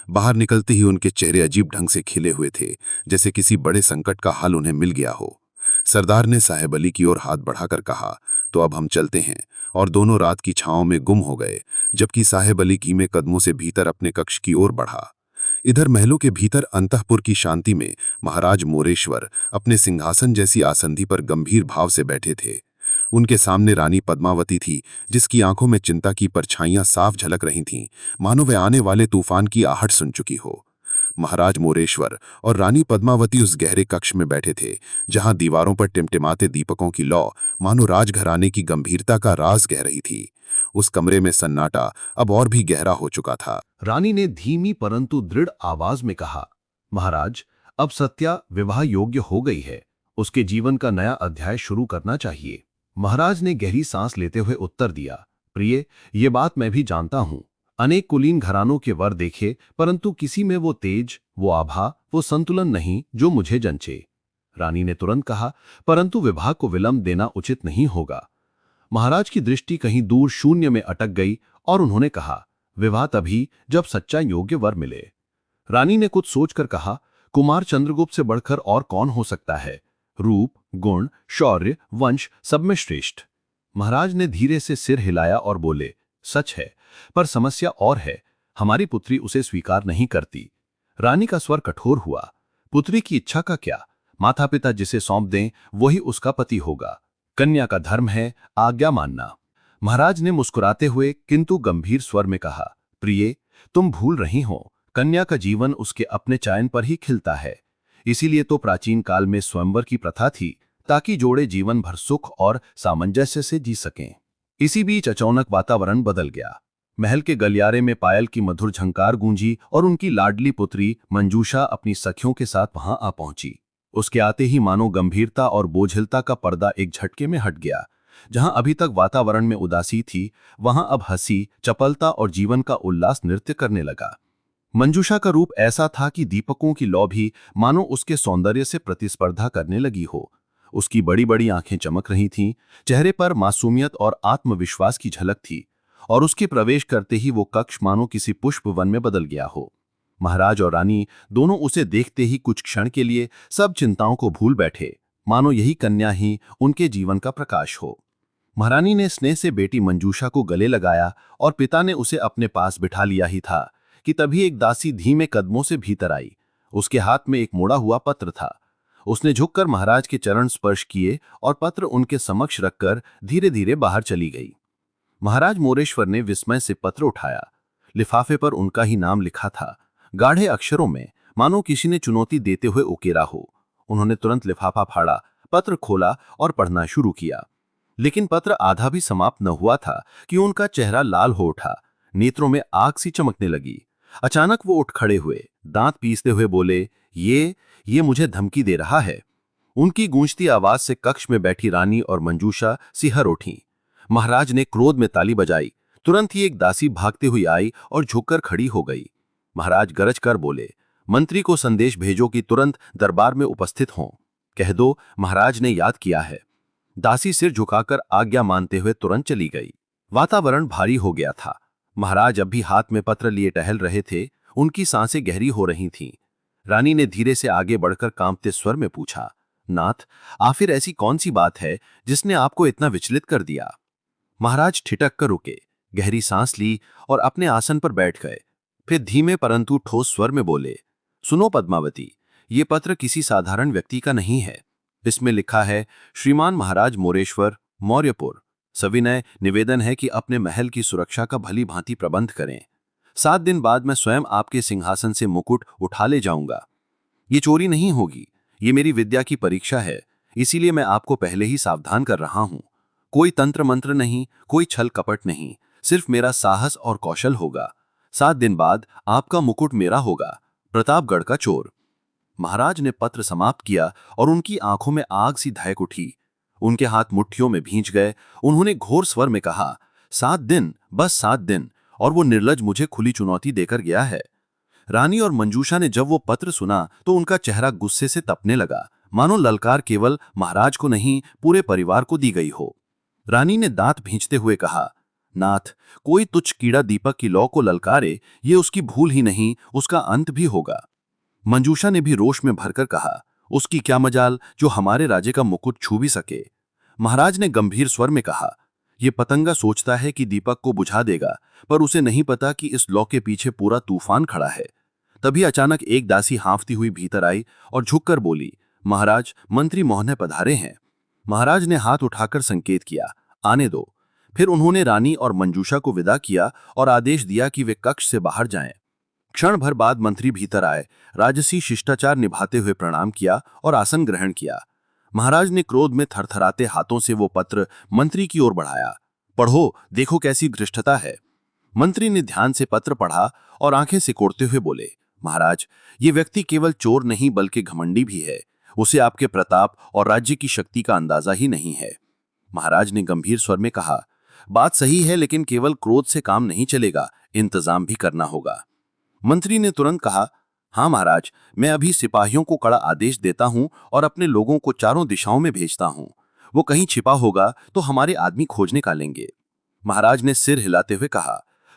बाहर निकलते ही उनके चेहरे अजीब ढंग से खिले हुए थे, जैसे किसी बड़े संकट का हल उन्हें मिल गया हो। सरदार ने साहेब अली की ओर हाथ बढ़ाकर कहा, तो अब हम चलते हैं, और दोनों रात की छांव में गुम हो गए, जबकि साहेब अली धीमे कदमों से भीतर अपने कक्ष की ओर बढ़ा। इधर महलों के भीतर अंतःपुर की शांति में महाराज मोरेश्वर अपने सिंहासन जैसी आसंदी पर गंभीर भाव से बैठे थे। उनके सामने रानी पद्मावती थी, जिसकी आंखों में चिंता की परछाइयां साफ झलक रही थीं, मानो वे आने वाले तूफान की आहट सुन चुकी हो। महाराज मोरेश्वर और रानी पद्मावती उस गहरे कक्ष में बैठे थे, जहां दीवारों पर टिमटिमाते दीपकों की लौ मानो राजघराने की गंभीरता का राज कह रही थी। उस कमरे में सन्नाटा अब और भी गहरा हो चुका था। रानी ने धीमी परंतु दृढ़ आवाज में कहा, महाराज, अब सत्या विवाह योग्य हो गई है, उसके जीवन का नया अध्याय शुरू करना चाहिए। महाराज ने गहरी सांस लेते हुए उत्तर दिया, प्रिय, ये बात मैं भी जानता हूं। अनेक कुलीन घरानों के वर देखे, परंतु किसी में वो तेज, वो आभा, वो संतुलन नहीं जो मुझे जंचे। रानी ने तुरंत कहा, परंतु विवाह को विलंब देना उचित नहीं होगा। महाराज की दृष्टि कहीं दूर शून्य में अटक गई और उन्होंने कहा, विवाह तभी जब सच्चा योग्य वर मिले। रानी ने कुछ सोचकर कहा, कुमार चंद्रगुप्त से बढ़कर और कौन हो सकता है? रूप, गुण, शौर्य, वंश सब में श्रेष्ठ। महाराज ने धीरे से सिर हिलाया और बोले, सच है, पर समस्या और है, हमारी पुत्री उसे स्वीकार नहीं करती। रानी का स्वर कठोर हुआ, पुत्री की इच्छा का क्या? माता पिता जिसे सौंप दें वही उसका पति होगा। कन्या का धर्म है आज्ञा मानना। महाराज ने मुस्कुराते हुए किंतु गंभीर स्वर में कहा, प्रिय, तुम भूल रही हो, कन्या का जीवन उसके अपने चयन पर ही खिलता है। इसीलिए तो प्राचीन काल में स्वयंवर की प्रथा थी, ताकि जोड़े जीवन भर सुख और सामंजस्य से जी सकें। इसी बीच अचानक वातावरण बदल गया। महल के गलियारे में पायल की मधुर झंकार गूंजी और उनकी लाडली पुत्री मंजूषा अपनी सखियों के साथ वहां आ पहुंची। उसके आते ही मानो गंभीरता और बोझिलता का पर्दा एक झटके में हट गया। जहां अभी तक वातावरण में उदासी थी, वहां अब हंसी, चपलता और जीवन का उल्लास नृत्य करने लगा। मंजूषा का रूप ऐसा था कि दीपकों की लौ भी मानो उसके सौंदर्य से प्रतिस्पर्धा करने लगी हो। उसकी बड़ी बड़ी आंखें चमक रही थीं, चेहरे पर मासूमियत और आत्मविश्वास की झलक थी, और उसके प्रवेश करते ही वो कक्ष मानो किसी पुष्प वन में बदल गया हो। महाराज और रानी दोनों उसे देखते ही कुछ क्षण के लिए सब चिंताओं को भूल बैठे, मानो यही कन्या ही उनके जीवन का प्रकाश हो। महारानी ने स्नेह से बेटी मंजूषा को गले लगाया और पिता ने उसे अपने पास बिठा लिया ही था कि तभी एक दासी धीमे कदमों से भीतर आई। उसके हाथ में एक मोड़ा हुआ पत्र था। उसने झुककर महाराज के चरण स्पर्श किए और पत्र उनके समक्ष रखकर धीरे धीरे बाहर चली गई। महाराज मोरेश्वर ने विस्मय से पत्र उठाया। लिफाफे पर उनका ही नाम लिखा था, गाढ़े अक्षरों में, मानो किसी ने चुनौती देते हुए उकेरा हो। उन्होंने तुरंत लिफाफा फाड़ा, पत्र खोला और पढ़ना शुरू किया। लेकिन पत्र आधा भी समाप्त न हुआ था कि उनका चेहरा लाल हो उठा, नेत्रों में आग सी चमकने लगी। अचानक वो उठ खड़े हुए, दांत पीसते हुए बोले, ये मुझे धमकी दे रहा है। उनकी गूंजती आवाज से कक्ष में बैठी रानी और मंजूषा सिहर उठीं। महाराज ने क्रोध में ताली बजाई। तुरंत ही एक दासी भागते हुई आई और झुककर खड़ी हो गई। महाराज गरज कर बोले, मंत्री को संदेश भेजो कि तुरंत दरबार में उपस्थित हों। कह दो महाराज ने याद किया है। दासी सिर झुकाकर आज्ञा मानते हुए तुरंत चली गई। वातावरण भारी हो गया था। महाराज अब भी हाथ में पत्र लिए टहल रहे थे। उनकी सांसें गहरी हो रही थीं। रानी ने धीरे से आगे बढ़कर कांपते स्वर में पूछा, नाथ, आखिर ऐसी कौन सी बात है जिसने आपको इतना विचलित कर दिया? महाराज ठिठक कर रुके, गहरी सांस ली और अपने आसन पर बैठ गए। फिर धीमे परंतु ठोस स्वर में बोले, सुनो पद्मावती, ये पत्र किसी साधारण व्यक्ति का नहीं है। इसमें लिखा है, श्रीमान महाराज मोरेश्वर, मौर्यपुर। सविनय निवेदन है कि अपने महल की सुरक्षा का भली भांति प्रबंध करें। 7 दिन बाद मैं स्वयं आपके सिंहासन से मुकुट उठा ले जाऊंगा। ये चोरी नहीं होगी, ये मेरी विद्या की परीक्षा है, इसीलिए मैं आपको पहले ही सावधान कर रहा हूं। कोई तंत्र मंत्र नहीं, कोई छल कपट नहीं, सिर्फ मेरा साहस और कौशल होगा। 7 दिन बाद आपका मुकुट मेरा होगा, प्रतापगढ़ का चोर। महाराज ने पत्र समाप्त किया और उनकी आंखों में आग सी धड़क उठी। उनके हाथ मुट्ठियों में भींच गए। उन्होंने घोर स्वर में कहा, 7 दिन, बस 7 दिन, और वो निर्लज मुझे खुली चुनौती देकर गया है। रानी और मंजूषा ने जब वो पत्र सुना तो उनका चेहरा गुस्से से तपने लगा, मानो ललकार केवल महाराज को नहीं, पूरे परिवार को दी गई हो। रानी ने दांत भींचते हुए कहा, नाथ, कोई तुच्छ कीड़ा दीपक की लौ को ललकारे, ये उसकी भूल ही नहीं, उसका अंत भी होगा। मंजूषा ने भी रोष में भरकर कहा, उसकी क्या मजाल जो हमारे राजे का मुकुट छू भी सके। महाराज ने गंभीर स्वर में कहा, यह पतंगा सोचता है कि दीपक को बुझा देगा, पर उसे नहीं पता कि इस लौ के पीछे पूरा तूफान खड़ा है। तभी अचानक एक दासी हांफती हुई भीतर आई और झुककर बोली, महाराज, मंत्री मोहन पधारे हैं। महाराज ने हाथ उठाकर संकेत किया, आने दो। फिर उन्होंने रानी और मंजूषा को विदा किया और आदेश दिया कि वे कक्ष से बाहर जाएं। क्षण भर बाद मंत्री भीतर आए, राजसी शिष्टाचार निभाते हुए प्रणाम किया और आसन ग्रहण किया। महाराज ने क्रोध में थरथराते हाथों से वो पत्र मंत्री की ओर बढ़ाया। पढ़ो, देखो कैसी घृष्टता है। मंत्री ने ध्यान से पत्र पढ़ा और आंखें सिकोड़ते हुए बोले, महाराज, ये व्यक्ति केवल चोर नहीं बल्कि घमंडी भी है। उसे आपके प्रताप और राज्य की शक्ति का अंदाजा ही नहीं है। महाराज ने गंभीर स्वर में कहा, बात सही है, लेकिन केवल क्रोध से काम नहीं चलेगा, इंतजाम भी करना होगा। मंत्री ने तुरंत कहा, हाँ महाराज, मैं अभी सिपाहियों को कड़ा आदेश देता हूं और अपने लोगों को चारों दिशाओं में भेजता हूं। वो कहीं छिपा होगा तो हमारे आदमी खोज निकालेंगे। महाराज ने सिर हिलाते हुए कहा,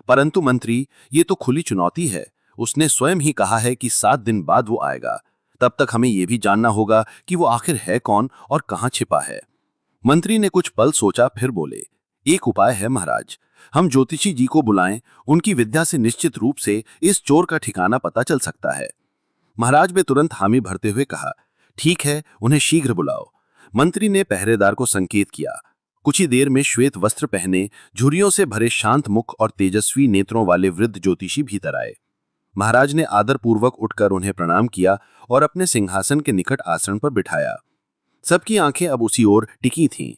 परंतु मंत्री, ये तो खुली चुनौती है। उसने स्वयं ही कहा है कि 7 दिन बाद वो आएगा। तब तक हमें यह भी जानना होगा कि वो आखिर है कौन और कहां छिपा है। मंत्री ने कुछ पल सोचा, फिर बोले, एक उपाय है महाराज, हम ज्योतिषी जी को बुलाएं, उनकी विद्या से निश्चित रूप से इस चोर का ठिकाना पता चल सकता है। महाराज ने तुरंत हामी भरते हुए कहा, ठीक है, उन्हें शीघ्र बुलाओ। मंत्री ने पहरेदार को संकेत किया। कुछ ही देर में श्वेत वस्त्र पहने, झुर्रियों से भरे शांत मुख और तेजस्वी नेत्रों वाले वृद्ध ज्योतिषी भीतर आए। महाराज ने आदरपूर्वक उठकर उन्हें प्रणाम किया और अपने सिंहासन के निकट आसन पर बिठाया। सबकी आंखें अब उसी ओर टिकी थीं।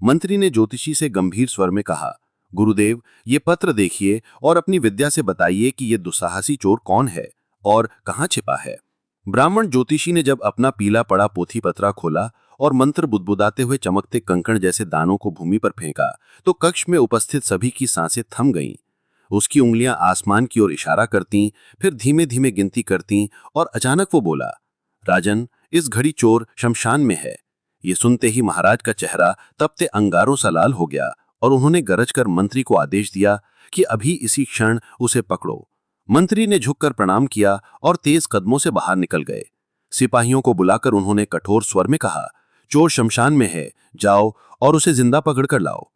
मंत्री ने ज्योतिषी से गंभीर स्वर में कहा, गुरुदेव, ये पत्र देखिए और अपनी विद्या से बताइए कि ये दुस्साहसी चोर कौन है और कहां छिपा है। ब्राह्मण ज्योतिषी ने जब अपना पीला पड़ा पोथी पत्रा खोला और मंत्र बुदबुदाते हुए चमकते कंकण जैसे दानों को भूमि पर फेंका तो कक्ष में उपस्थित सभी की सांसें थम गईं। उसकी उंगलियां आसमान की ओर इशारा करती, फिर धीमे धीमे गिनती करती और अचानक वो बोला, राजन, इस घड़ी चोर शमशान में है। ये सुनते ही महाराज का चेहरा तपते अंगारों सा लाल हो गया और उन्होंने गरज कर मंत्री को आदेश दिया कि अभी इसी क्षण उसे पकड़ो। मंत्री ने झुककर प्रणाम किया और तेज कदमों से बाहर निकल गए। सिपाहियों को बुलाकर उन्होंने कठोर स्वर में कहा, चोर शमशान में है, जाओ और उसे जिंदा पकड़कर लाओ।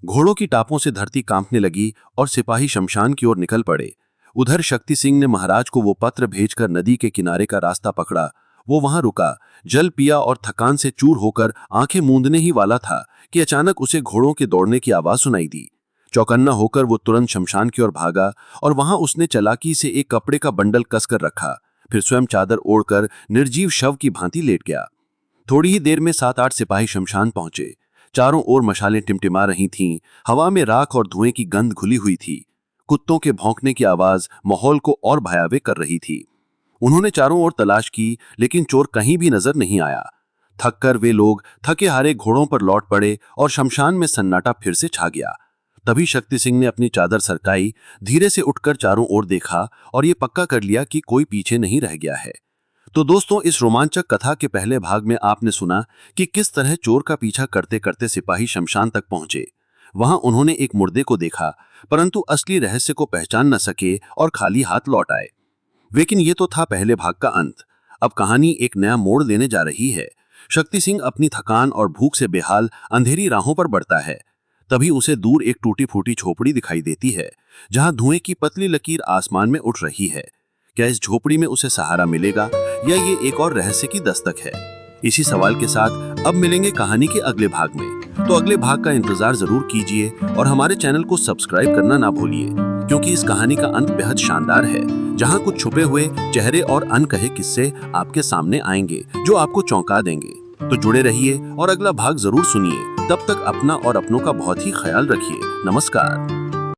घोड़ों की टापों से धरती कांपने लगी और सिपाही शमशान की ओर निकल पड़े। उधर शक्ति सिंह ने महाराज को वो पत्र भेजकर नदी के किनारे का रास्ता पकड़ा। वो वहां रुका, जल पिया और थकान से चूर होकर आंखें मूंदने ही वाला था कि अचानक उसे घोड़ों के दौड़ने की आवाज सुनाई दी। चौकन्ना होकर वो तुरंत शमशान की ओर भागा और वहां उसने चालाकी से एक कपड़े का बंडल कसकर रखा, फिर स्वयं चादर ओढ़कर निर्जीव शव की भांति लेट गया। थोड़ी ही देर में 7-8 सिपाही शमशान पहुंचे। चारों ओर मशालें टिमटिमा रही थीं, हवा में राख और धुएं की गंध घुली हुई थी। कुत्तों के भौंकने की आवाज माहौल को और भयावह कर रही थी। उन्होंने चारों ओर तलाश की, लेकिन चोर कहीं भी नजर नहीं आया। थककर वे लोग थके हारे घोड़ों पर लौट पड़े और शमशान में सन्नाटा फिर से छा गया। तभी शक्ति सिंह ने अपनी चादर सरकाई, धीरे से उठकर चारों ओर देखा और ये पक्का कर लिया कि कोई पीछे नहीं रह गया है। तो दोस्तों, इस रोमांचक कथा के पहले भाग में आपने सुना कि किस तरह चोर का पीछा करते करते सिपाही शमशान तक पहुंचे। वहां उन्होंने एक मुर्दे को देखा, परंतु असली रहस्य को पहचान न सके और खाली हाथ लौट आए। लेकिन ये तो था पहले भाग का अंत। अब कहानी एक नया मोड़ लेने जा रही है। शक्ति सिंह अपनी थकान और भूख से बेहाल अंधेरी राहों पर बढ़ता है। तभी उसे दूर एक टूटी फूटी झोपड़ी दिखाई देती है, जहां धुएं की पतली लकीर आसमान में उठ रही है। क्या इस झोपड़ी में उसे सहारा मिलेगा या ये एक और रहस्य की दस्तक है? इसी सवाल के साथ अब मिलेंगे कहानी के अगले भाग में। तो अगले भाग का इंतजार जरूर कीजिए और हमारे चैनल को सब्सक्राइब करना ना भूलिए, क्योंकि इस कहानी का अंत बेहद शानदार है, जहां कुछ छुपे हुए चेहरे और अनकहे किस्से आपके सामने आएंगे जो आपको चौंका देंगे। तो जुड़े रहिए और अगला भाग जरूर सुनिए। तब तक अपना और अपनों का बहुत ही ख्याल रखिए। नमस्कार।